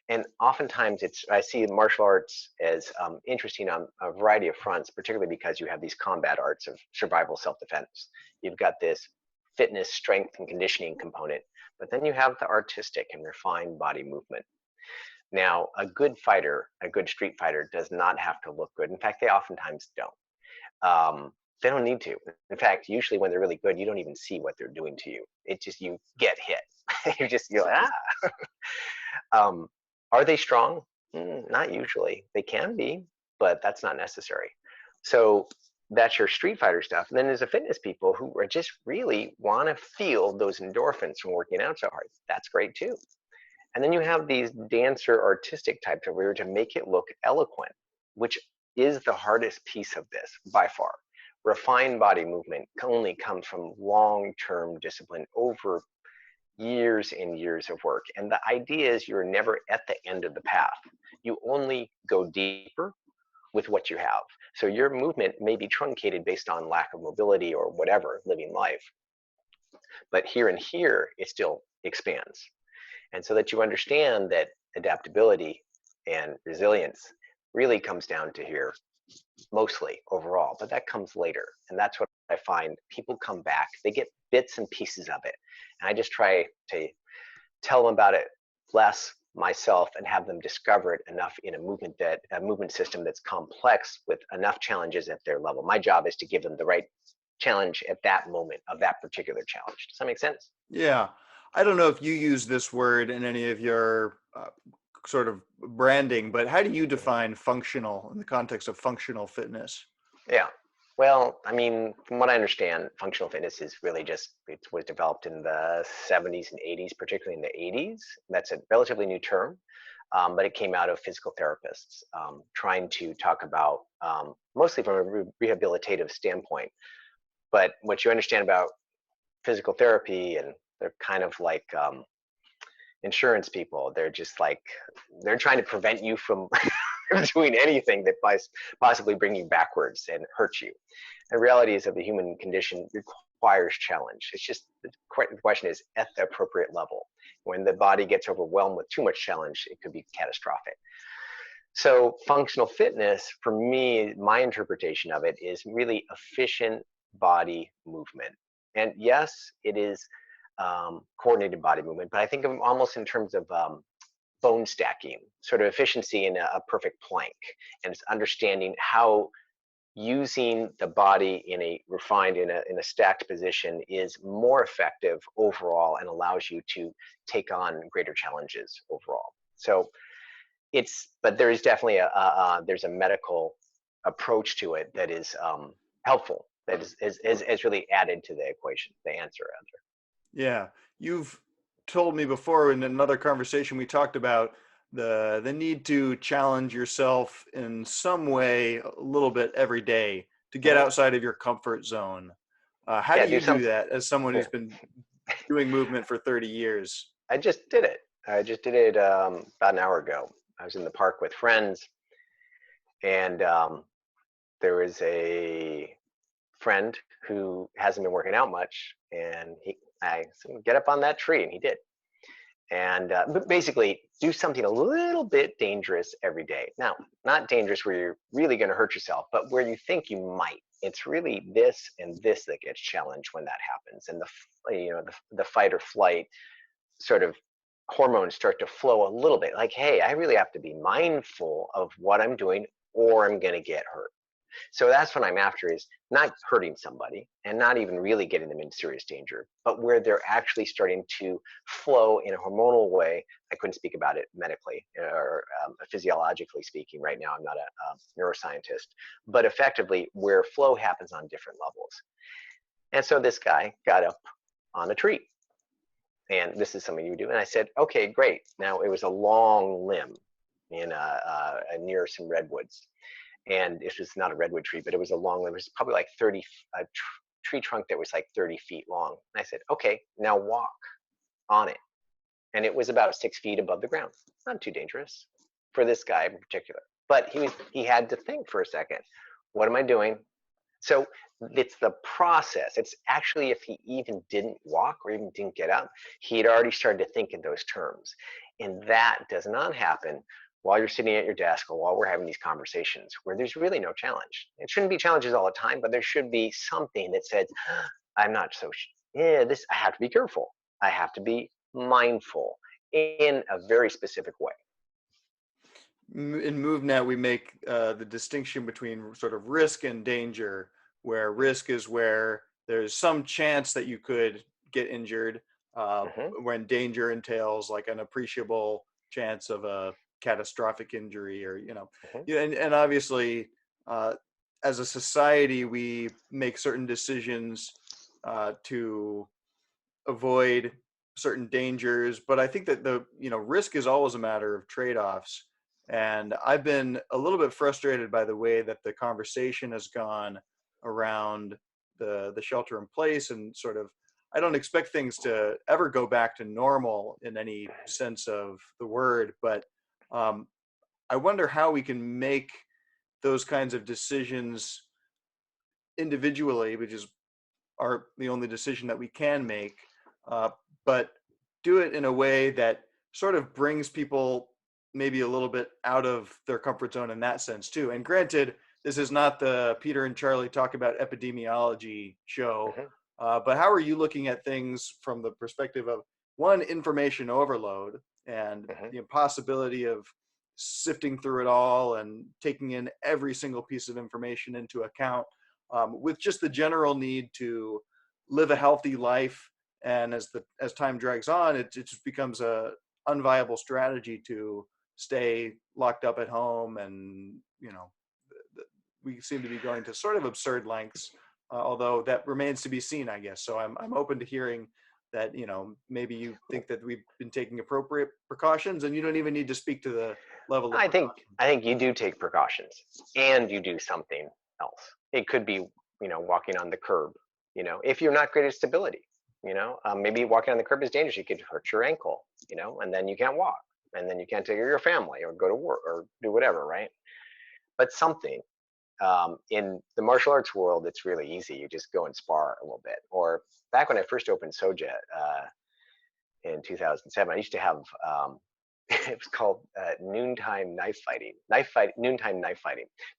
And oftentimes I see martial arts as interesting on a variety of fronts, particularly because you have these combat arts of survival self-defense. You've got this fitness, strength, and conditioning component, but then you have the artistic and refined body movement. Now, a good fighter, a good street fighter, does not have to look good. In fact, they oftentimes don't. They don't need to. In fact, usually when they're really good, you don't even see what they're doing to you. It's just you get hit. You're like, ah. Are they strong? Not usually. They can be, but that's not necessary. So that's your street fighter stuff. And then there's the fitness people who are just really want to feel those endorphins from working out so hard. That's great too. And then you have these dancer artistic types where we're to make it look eloquent, which is the hardest piece of this by far. Refined body movement only comes from long-term discipline over years and years of work. And the idea is you're never at the end of the path. You only go deeper with what you have. So your movement may be truncated based on lack of mobility or whatever, living life. But here and here, it still expands. And so that you understand that adaptability and resilience really comes down to here mostly overall, but that comes later. And that's what I find people come back, they get bits and pieces of it. And I just try to tell them about it less myself and have them discover it enough in a movement system that's complex with enough challenges at their level. My job is to give them the right challenge at that moment of that particular challenge. Does that make sense? Yeah. I don't know if you use this word in any of your sort of branding, but how do you define functional in the context of functional fitness? Yeah. Well, I mean, from what I understand, functional fitness is really just, it was developed in the 70s and 80s, particularly in the 80s. That's a relatively new term, but it came out of physical therapists trying to talk about, mostly from a rehabilitative standpoint. But what you understand about physical therapy, and they're kind of like insurance people. They're just like, they're trying to prevent you from doing anything that might possibly bring you backwards and hurt you. The reality is that the human condition requires challenge. It's just, the question is at the appropriate level. When the body gets overwhelmed with too much challenge, it could be catastrophic. So functional fitness, for me, my interpretation of it is really efficient body movement. And yes, it is coordinated body movement, but I think of almost in terms of bone stacking, sort of efficiency in a perfect plank, and it's understanding how using the body in a refined, in a stacked position is more effective overall and allows you to take on greater challenges overall. So but there is definitely there's a medical approach to it that is helpful, that is really added to the equation, the answer rather. Yeah, you've told me before in another conversation we talked about the need to challenge yourself in some way a little bit every day to get Mhm. outside of your comfort zone. How do Yeah, do you do something. that as someone Yeah. who's been doing movement for 30 years? I just did it. I just did it about an hour ago. I was in the park with friends, and there was a friend who hasn't been working out much, and I said, get up on that tree, and he did. And but basically, do something a little bit dangerous every day. Now, not dangerous where you're really going to hurt yourself, but where you think you might. It's really this and this that gets challenged when that happens, and the fight or flight sort of hormones start to flow a little bit. Like, hey, I really have to be mindful of what I'm doing, or I'm going to get hurt. So that's what I'm after, is not hurting somebody and not even really getting them in serious danger, but where they're actually starting to flow in a hormonal way. I couldn't speak about it medically or physiologically speaking right now. I'm not a neuroscientist, but effectively where flow happens on different levels. And so this guy got up on a tree, and this is something you do. And I said, okay, great. Now it was a long limb in near some redwoods, and it was not a redwood tree, but it was a long limb. It was probably like 30, a tree trunk that was like 30 feet long. And I said, okay, now walk on it. And it was about 6 feet above the ground. Not too dangerous for this guy in particular. But he had to think for a second, what am I doing? So it's the process. It's actually, if he even didn't walk or even didn't get up, he had already started to think in those terms. And that does not happen while you're sitting at your desk or while we're having these conversations where there's really no challenge. It shouldn't be challenges all the time, but there should be something that says, I'm not so, yeah, this, I have to be careful. I have to be mindful in a very specific way. In MoveNet, we make the distinction between sort of risk and danger, where risk is where there's some chance that you could get injured, Mm-hmm, when danger entails like an appreciable chance of a catastrophic injury, or mm-hmm, yeah, and obviously, uh, as a society, we make certain decisions to avoid certain dangers, but I think that the risk is always a matter of trade-offs. And I've been a little bit frustrated by the way that the conversation has gone around the shelter in place, and sort of, I don't expect things to ever go back to normal in any sense of the word, but um, I wonder how we can make those kinds of decisions individually, which is are the only decision that we can make, uh, but do it in a way that sort of brings people maybe a little bit out of their comfort zone in that sense too. And granted, this is not the Peter and Charlie talk about epidemiology show, mm-hmm, but how are you looking at things from the perspective of, one, information overload and mm-hmm. the impossibility of sifting through it all and taking in every single piece of information into account, with just the general need to live a healthy life. And as time drags on, it just becomes a unviable strategy to stay locked up at home. And we seem to be going to sort of absurd lengths, although that remains to be seen, I guess. So I'm open to hearing that maybe you think that we've been taking appropriate precautions, and you don't even need to speak to the level of I think precaution. I think you do take precautions and you do something else. It could be, walking on the curb. If you're not great at stability, maybe walking on the curb is dangerous. You could hurt your ankle, and then you can't walk, and then you can't take care of your family or go to work or do whatever, right? But something. In the martial arts world, it's really easy. You just go and spar a little bit. Or back when I first opened Soja in 2007, I used to have it was called noontime knife fighting.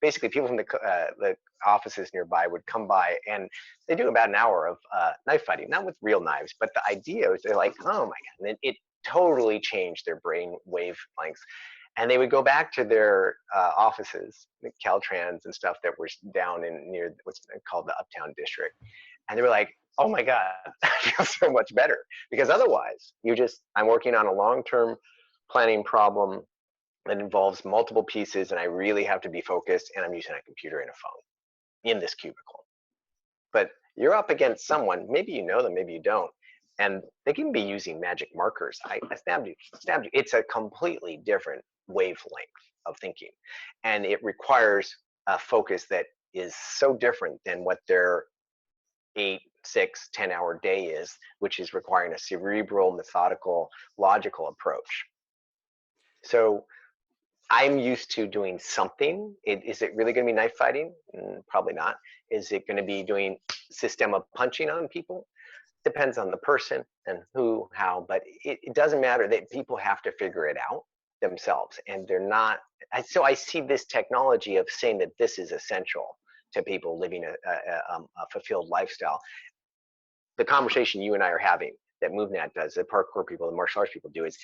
Basically, people from the offices nearby would come by, and they do about an hour of knife fighting, not with real knives, but the idea was they're like, oh my god, and it totally changed their brain wavelengths. And they would go back to their offices, the Caltrans and stuff that were down in near what's called the Uptown District, and they were like, oh my god, I feel so much better, because otherwise I'm working on a long-term planning problem that involves multiple pieces, and I really have to be focused, and I'm using a computer and a phone in this cubicle. But you're up against someone, maybe you know them, maybe you don't, and they can be using magic markers. I stabbed you. It's a completely different wavelength of thinking, and it requires a focus that is so different than what their 8, 6, 10-hour day is, which is requiring a cerebral, methodical, logical approach. So I'm used to doing something. Is it really going to be knife fighting? Probably not. Is it going to be doing systemic punching on people? Depends on the person and who, how, but it doesn't matter. That people have to figure it out themselves, and they're not. So I see this technology of saying that this is essential to people living a fulfilled lifestyle. The conversation you and I are having, that MoveNat does, that parkour people, the martial arts people do, is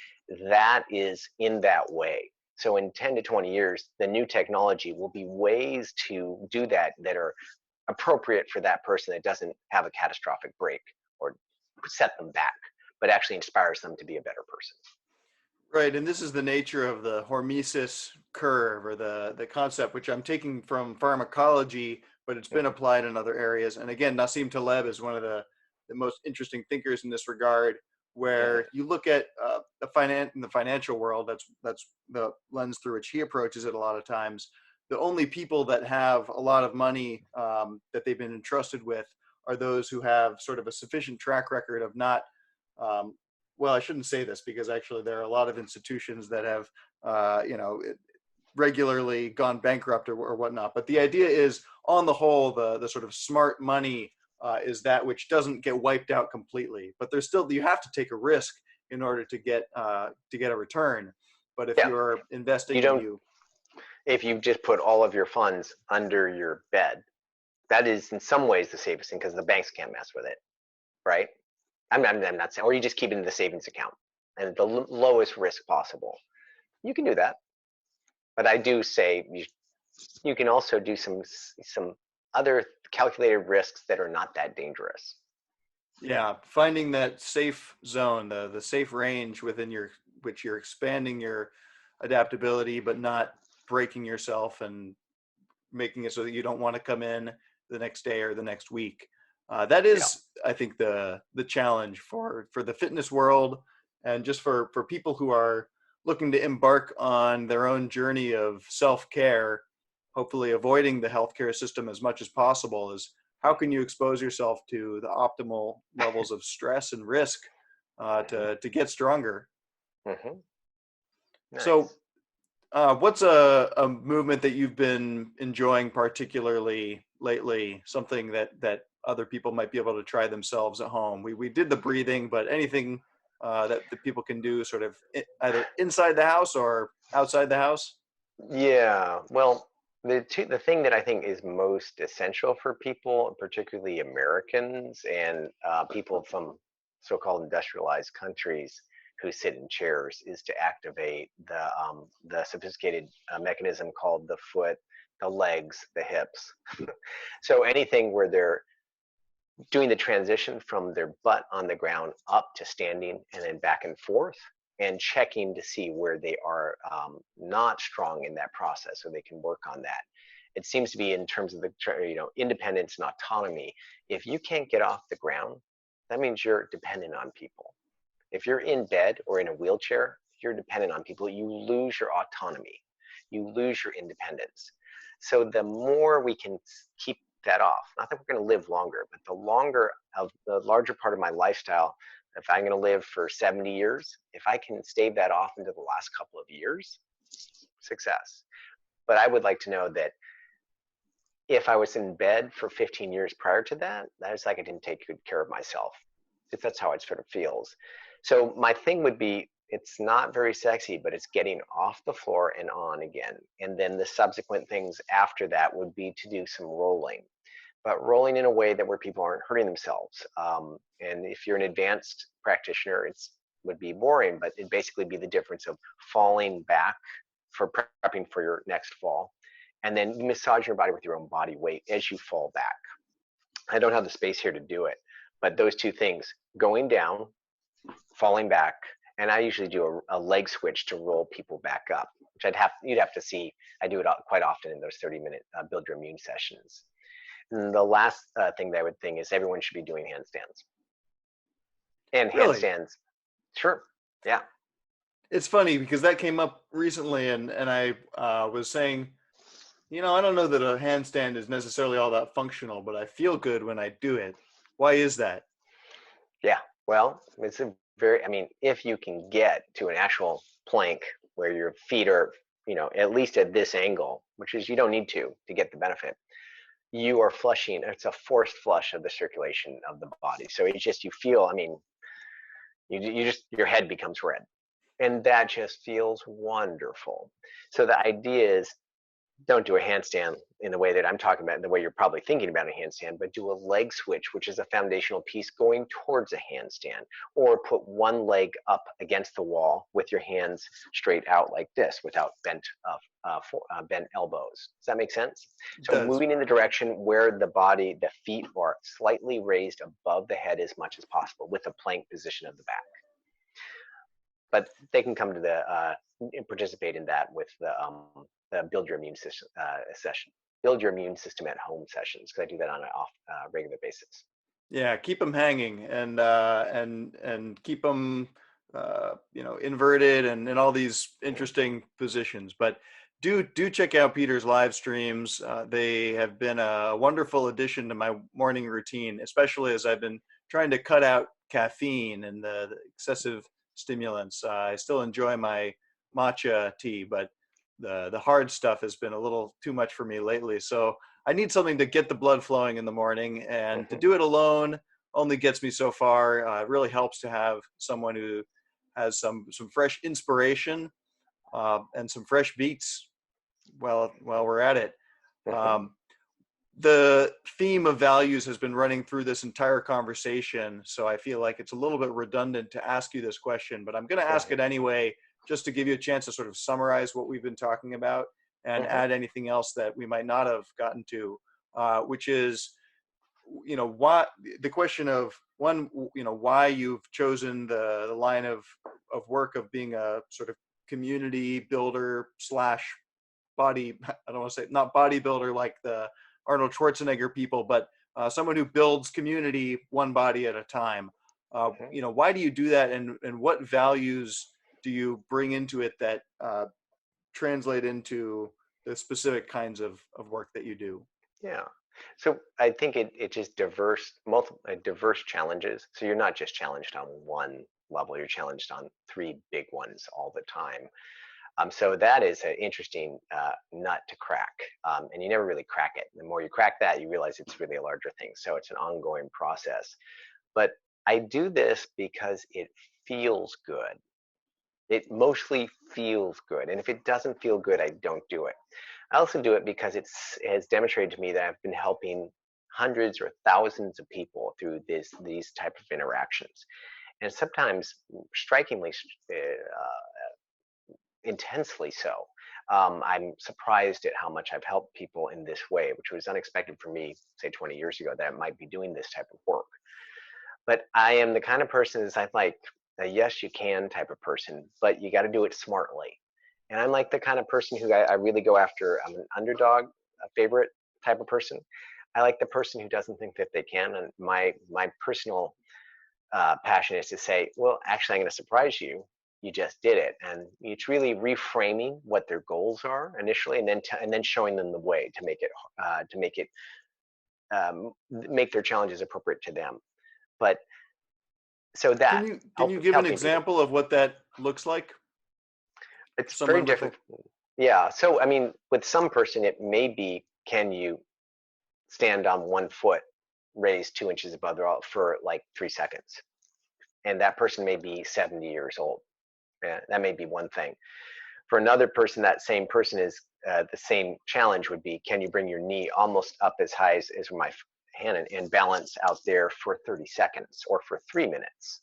that is in that way. So in 10 to 20 years, the new technology will be ways to do that that are appropriate for that person, that doesn't have a catastrophic break or set them back, but actually inspires them to be a better person. Right, and this is the nature of the hormesis curve, or the concept, which I'm taking from pharmacology, but it's been applied in other areas. And again, Nassim Taleb is one of the most interesting thinkers in this regard, where you look at in the financial world, that's the lens through which he approaches it a lot of times. The only people that have a lot of money that they've been entrusted with are those who have sort of a sufficient track record of not well, I shouldn't say this, because actually there are a lot of institutions that have, regularly gone bankrupt or whatnot. But the idea is, on the whole, the sort of smart money is that which doesn't get wiped out completely. But there's still, you have to take a risk in order to get a return. But if you're investing, if you just put all of your funds under your bed, that is in some ways the safest thing, because the banks can't mess with it, right? I'm not saying, or you just keep it in the savings account and the lowest risk possible. You can do that, but I do say you can also do some other calculated risks that are not that dangerous. Yeah, finding that safe zone, the safe range within which you're expanding your adaptability, but not breaking yourself and making it so that you don't want to come in the next day or the next week. That is, I think, the challenge for the fitness world, and just for people who are looking to embark on their own journey of self-care, hopefully avoiding the healthcare system as much as possible, is how can you expose yourself to the optimal levels of stress and risk to get stronger. Mm-hmm. Nice. So what's a movement that you've been enjoying particularly lately, something that other people might be able to try themselves at home? We did the breathing, but anything that the people can do sort of either inside the house or outside the house? Yeah, well, the thing that I think is most essential for people, particularly Americans and people from so-called industrialized countries who sit in chairs, is to activate the sophisticated mechanism called the foot, the legs, the hips. So anything where they're doing the transition from their butt on the ground up to standing and then back and forth, and checking to see where they are not strong in that process, so they can work on that. It seems to be in terms of the independence and autonomy. If you can't get off the ground, that means you're dependent on people. If you're in bed or in a wheelchair, you're dependent on people. You lose your autonomy. You lose your independence. So the more we can keep that off, not that we're going to live longer, but the larger part of my lifestyle, if I'm going to live for 70 years, if I can stave that off into the last couple of years, success. But I would like to know that if I was in bed for 15 years prior to that, that is like I didn't take good care of myself. If that's how it sort of feels. So my thing would be, it's not very sexy, but it's getting off the floor and on again. And then the subsequent things after that would be to do some rolling, but rolling in a way that where people aren't hurting themselves. And if you're an advanced practitioner, it would be boring, but it'd basically be the difference of falling back for prepping for your next fall, and then massage your body with your own body weight as you fall back. I don't have the space here to do it, but those two things, going down, falling back, and I usually do a leg switch to roll people back up, which you'd have to see. I do it quite often in those 30-minute build your immune sessions. And the last thing that I would think is everyone should be doing handstands. And Really? handstands. Sure. Yeah. It's funny because that came up recently, and I was saying, I don't know that a handstand is necessarily all that functional, but I feel good when I do it. Why is that? Yeah. Well, it's a very, I mean, if you can get to an actual plank where your feet are, at least at this angle, which is you don't need to get the benefit, you are flushing. It's a forced flush of the circulation of the body. So it's just, you feel, I mean, you just, your head becomes red. And that just feels wonderful. So the idea is, don't do a handstand in the way that I'm talking about, in the way you're probably thinking about a handstand, but do a leg switch, which is a foundational piece going towards a handstand, or put one leg up against the wall with your hands straight out like this without bent elbows. Does that make sense? It So does. moving in the direction where the feet are slightly raised above the head as much as possible with a plank position of the back. But they can come to participate in that with the build your immune system session, build your immune system at home sessions, because I do that on an regular basis. Yeah, keep them hanging, and keep them inverted and in all these interesting positions. But do check out Peter's live streams. They have been a wonderful addition to my morning routine, especially as I've been trying to cut out caffeine and the excessive stimulants. I still enjoy my matcha tea, but the hard stuff has been a little too much for me lately. So I need something to get the blood flowing in the morning, and to Mm-hmm. do it alone only gets me so far. It really helps to have someone who has some fresh inspiration and some fresh beats while we're at it. Mm-hmm. Um, the theme of values has been running through this entire conversation, so I feel like it's a little bit redundant to ask you this question, but I'm going to ask Mm-hmm. it anyway, just to give you a chance to sort of summarize what we've been talking about and Mm-hmm. add anything else that we might not have gotten to, which is, why the question of one, why you've chosen the line of work of being a sort of community builder slash body, I don't want to say not bodybuilder like the Arnold Schwarzenegger people, but someone who builds community one body at a time. Mm-hmm. Why do you do that, and what values do you bring into it that translate into the specific kinds of work that you do? Yeah. So I think it just diverse challenges. So you're not just challenged on one level, you're challenged on three big ones all the time. So that is an interesting nut to crack, and you never really crack it. The more you crack that, you realize it's really a larger thing. So it's an ongoing process. But I do this because it feels good. It mostly feels good, and if it doesn't feel good, I don't do it. I also do it because it has demonstrated to me that I've been helping hundreds or thousands of people through these type of interactions, and sometimes strikingly intensely so. I'm surprised at how much I've helped people in this way, which was unexpected for me, say 20 years ago, that I might be doing this type of work. But I am the kind of person that's I like a yes, you can type of person, but you got to do it smartly. And I'm like the kind of person who I really go after. I'm an underdog, a favorite type of person. I like the person who doesn't think that they can. And my personal passion is to say, well, actually, I'm going to surprise you. You just did it, and it's really reframing what their goals are initially, and then showing them the way to make their challenges appropriate to them. But so Can that you give an helping people, example of what that looks like? it's very Someone with a different. Yeah. So I mean, with some person, it may be, can you stand on one foot raised 2 inches above the wall for like 3 seconds? And that person may be 70 years old. Yeah, that may be one thing. For another person, that same person is the same challenge would be, can you bring your knee almost up as high as my hand and balance out there for 30 seconds or for 3 minutes,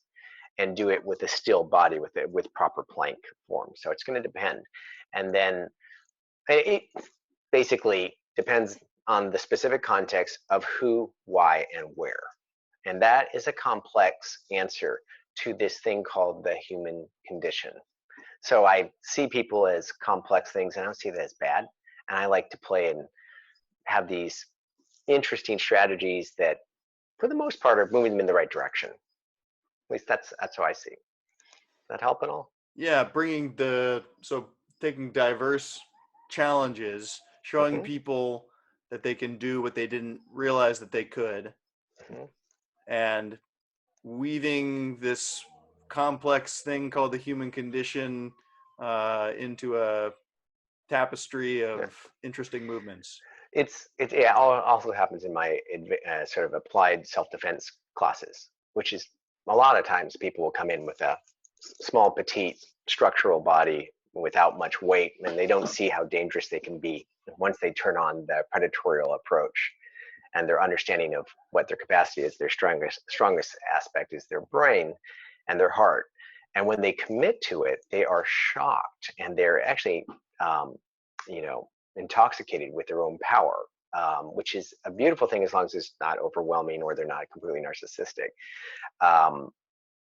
and do it with a still body with proper plank form. So it's going to depend. And then it basically depends on the specific context of who, why, and where. And that is a complex answer to this thing called the human condition. So I see people as complex things, and I don't see that as bad. And I like to play and have these interesting strategies that, for the most part, are moving them in the right direction. least that's how I see. Does that help at all? Yeah, taking diverse challenges, showing Hmm. people that they can do what they didn't realize that they could, Hmm. and weaving this complex thing called the human condition into a tapestry Yeah. of interesting movements. It's yeah. Also happens in my sort of applied self-defense classes, which is a lot of times people will come in with a small, petite, structural body without much weight, and they don't see how dangerous they can be once they turn on the predatorial approach and their understanding of what their capacity is. Their strongest aspect is their brain and their heart. And when they commit to it, they are shocked and they're actually, um, you know, intoxicated with their own power, which is a beautiful thing as long as it's not overwhelming or they're not completely narcissistic. Um,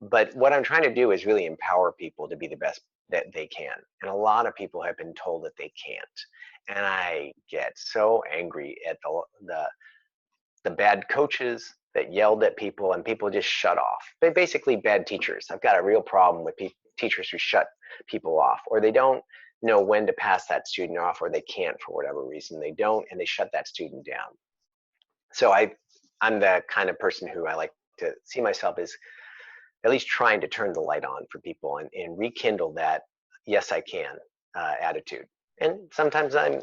but what I'm trying to do is really empower people to be the best that they can. And a lot of people have been told that they can't. And I get so angry at the bad coaches that yelled at people and people just shut off. They're basically bad teachers. I've got a real problem with teachers who shut people off, or they don't know when to pass that student off, or they can't for whatever reason. They don't, and they shut that student down. So I'm the kind of person who I like to see myself as at least trying to turn the light on for people and rekindle that yes I can attitude. And sometimes I'm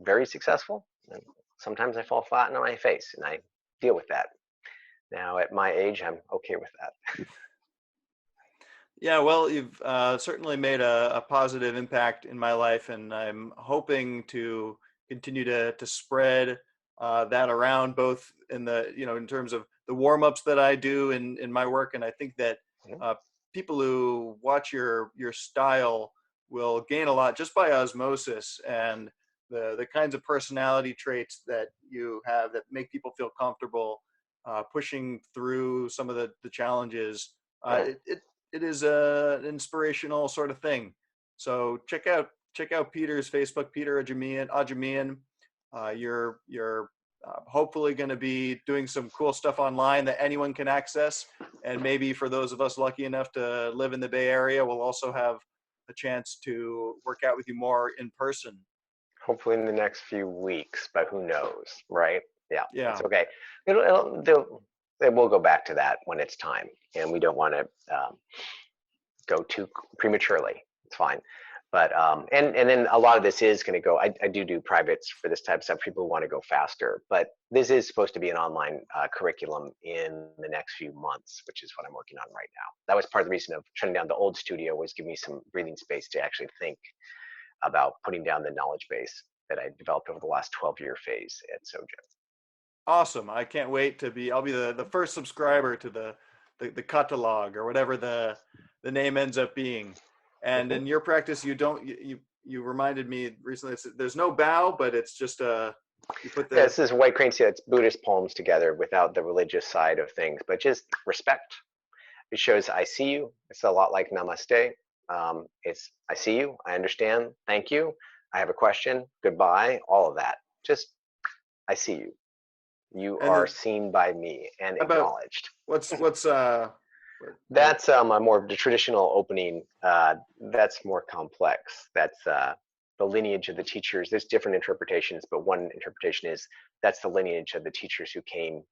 very successful, and sometimes I fall flat on my face, and I deal with that. Now at my age, I'm okay with that. Yeah, well, you've certainly made a positive impact in my life, and I'm hoping to continue to spread that around, both in the, in terms of the warm-ups that I do in my work. And I think that uh, people who watch your style will gain a lot just by osmosis, and the kinds of personality traits that you have that make people feel comfortable pushing through some of the challenges. It is an inspirational sort of thing. So check out Peter's Facebook, Peter Ajemian. You're hopefully going to be doing some cool stuff online that anyone can access, and maybe for those of us lucky enough to live in the Bay Area, we'll also have a chance to work out with you more in person. Hopefully in the next few weeks, but who knows, right? Yeah, it's Yeah. okay. They will go back to that when it's time, and we don't want to go too prematurely. It's fine. But and then a lot of this is going to go. I do privates for this type of stuff. People want to go faster, but this is supposed to be an online curriculum in the next few months, which is what I'm working on right now. That was part of the reason of shutting down the old studio, was give me some breathing space to actually think about putting down the knowledge base that I developed over the last 12-year phase at Soja. Awesome. I can't wait to be, I'll be the first subscriber to the catalog, or whatever the name ends up being. And Mm-hmm. in your practice, you reminded me recently, there's no bow, but it's just you put Yeah, the, this is White Crane. It's Buddhist poems together without the religious side of things, but just respect. It shows I see you. It's a lot like namaste. It's I see you. I understand. Thank you. I have a question. Goodbye. All of that. Just I see you. You and are then seen by me and about acknowledged. what's That's more of the traditional opening. That's more complex. That's the lineage of the teachers. There's different interpretations, but one interpretation is that's the lineage of the teachers who came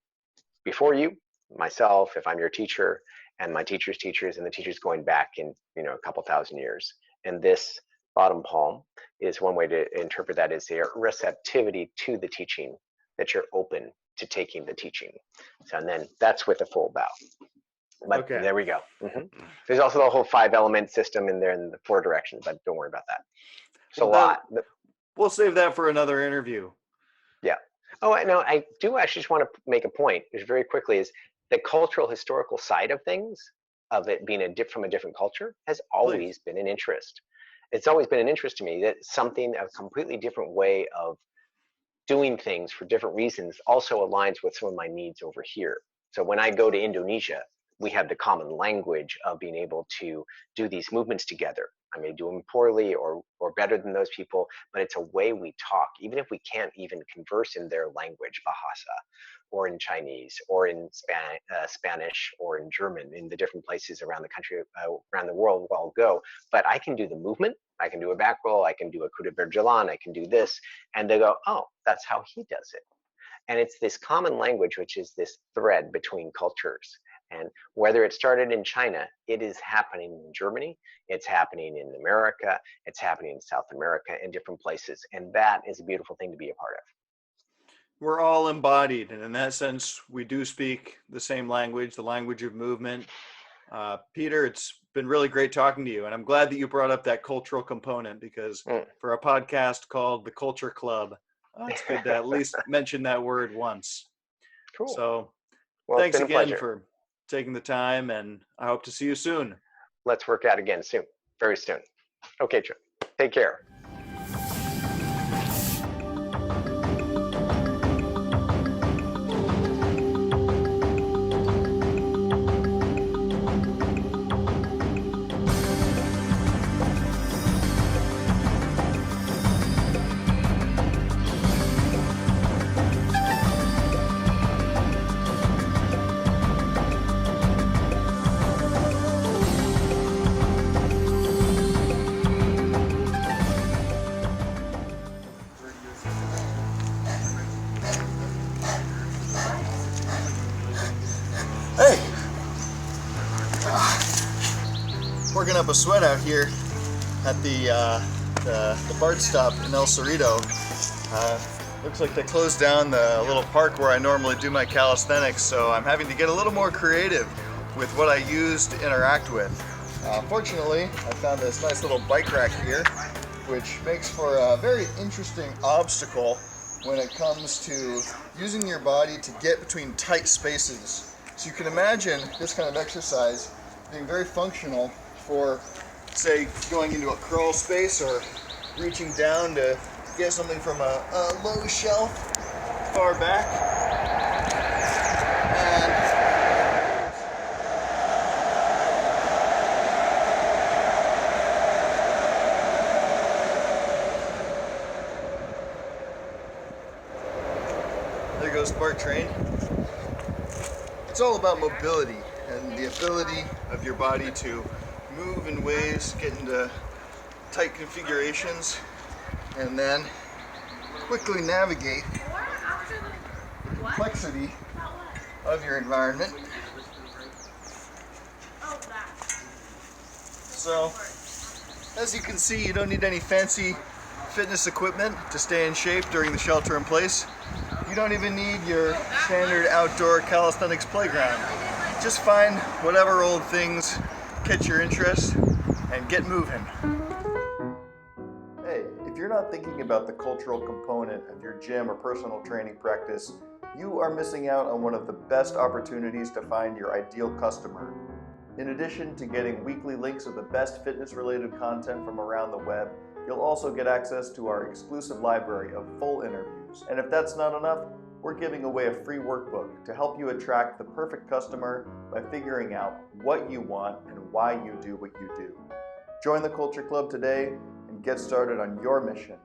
before you, myself, if I'm your teacher, and my teacher's teachers, and the teachers going back in a couple thousand years. And this bottom palm is one way to interpret that, is their receptivity to the teaching, that you're open to taking the teaching. So, and then that's with a full bow. But okay. there we go. There's also the whole 5-element system in there in the 4 directions, but don't worry about that. It's a Well, that lot. we'll save that for another interview. Yeah. Oh, no, I do actually just want to make a point, just very quickly, is the cultural historical side of things, of it being from a different culture, has Please. always been an interest. It's always been an interest to me that something, a completely different way of doing things for different reasons, also aligns with some of my needs over here. So when I go to Indonesia, we have the common language of being able to do these movements together. I may do them poorly or better than those people, but it's a way we talk, even if we can't even converse in their language, Bahasa, or in Chinese, or in Spanish, or in German, in the different places around the country, around the world where I'll go. But I can do the movement, I can do a back roll, I can do a coup de bergeron, I can do this, and they go, oh, that's how he does it. And it's this common language, which is this thread between cultures. And whether it started in China, it is happening in Germany, it's happening in America, it's happening in South America, in different places. And that is a beautiful thing to be a part of. We're all embodied, and in that sense, we do speak the same language, the language of movement. Peter, it's been really great talking to you, and I'm glad that you brought up that cultural component, because for a podcast called The Culture Club, it's good to at least mention that word once. Cool. So well, thanks it's been again a pleasure. for taking the time, and I hope to see you soon. Let's work out again soon, very soon. Okay, Trip, take care. Hey, working up a sweat out here at the BART stop in El Cerrito. Looks like they closed down the little park where I normally do my calisthenics, so I'm having to get a little more creative with what I use to interact with. Fortunately, I found this nice little bike rack here, which makes for a very interesting obstacle when it comes to using your body to get between tight spaces. So you can imagine this kind of exercise being very functional for, say, going into a crawl space or reaching down to get something from a low shelf far back. And there goes BART train. It's all about mobility and the ability of your body to move in ways, get into tight configurations, and then quickly navigate the complexity of your environment. So, as you can see, you don't need any fancy fitness equipment to stay in shape during the shelter in place. You don't even need your standard outdoor calisthenics playground. Just find whatever old things catch your interest and get moving. Hey, if you're not thinking about the cultural component of your gym or personal training practice, you are missing out on one of the best opportunities to find your ideal customer. In addition to getting weekly links of the best fitness-related content from around the web, you'll also get access to our exclusive library of full interviews. And if that's not enough, we're giving away a free workbook to help you attract the perfect customer by figuring out what you want and why you do what you do. Join the Culture Club today and get started on your mission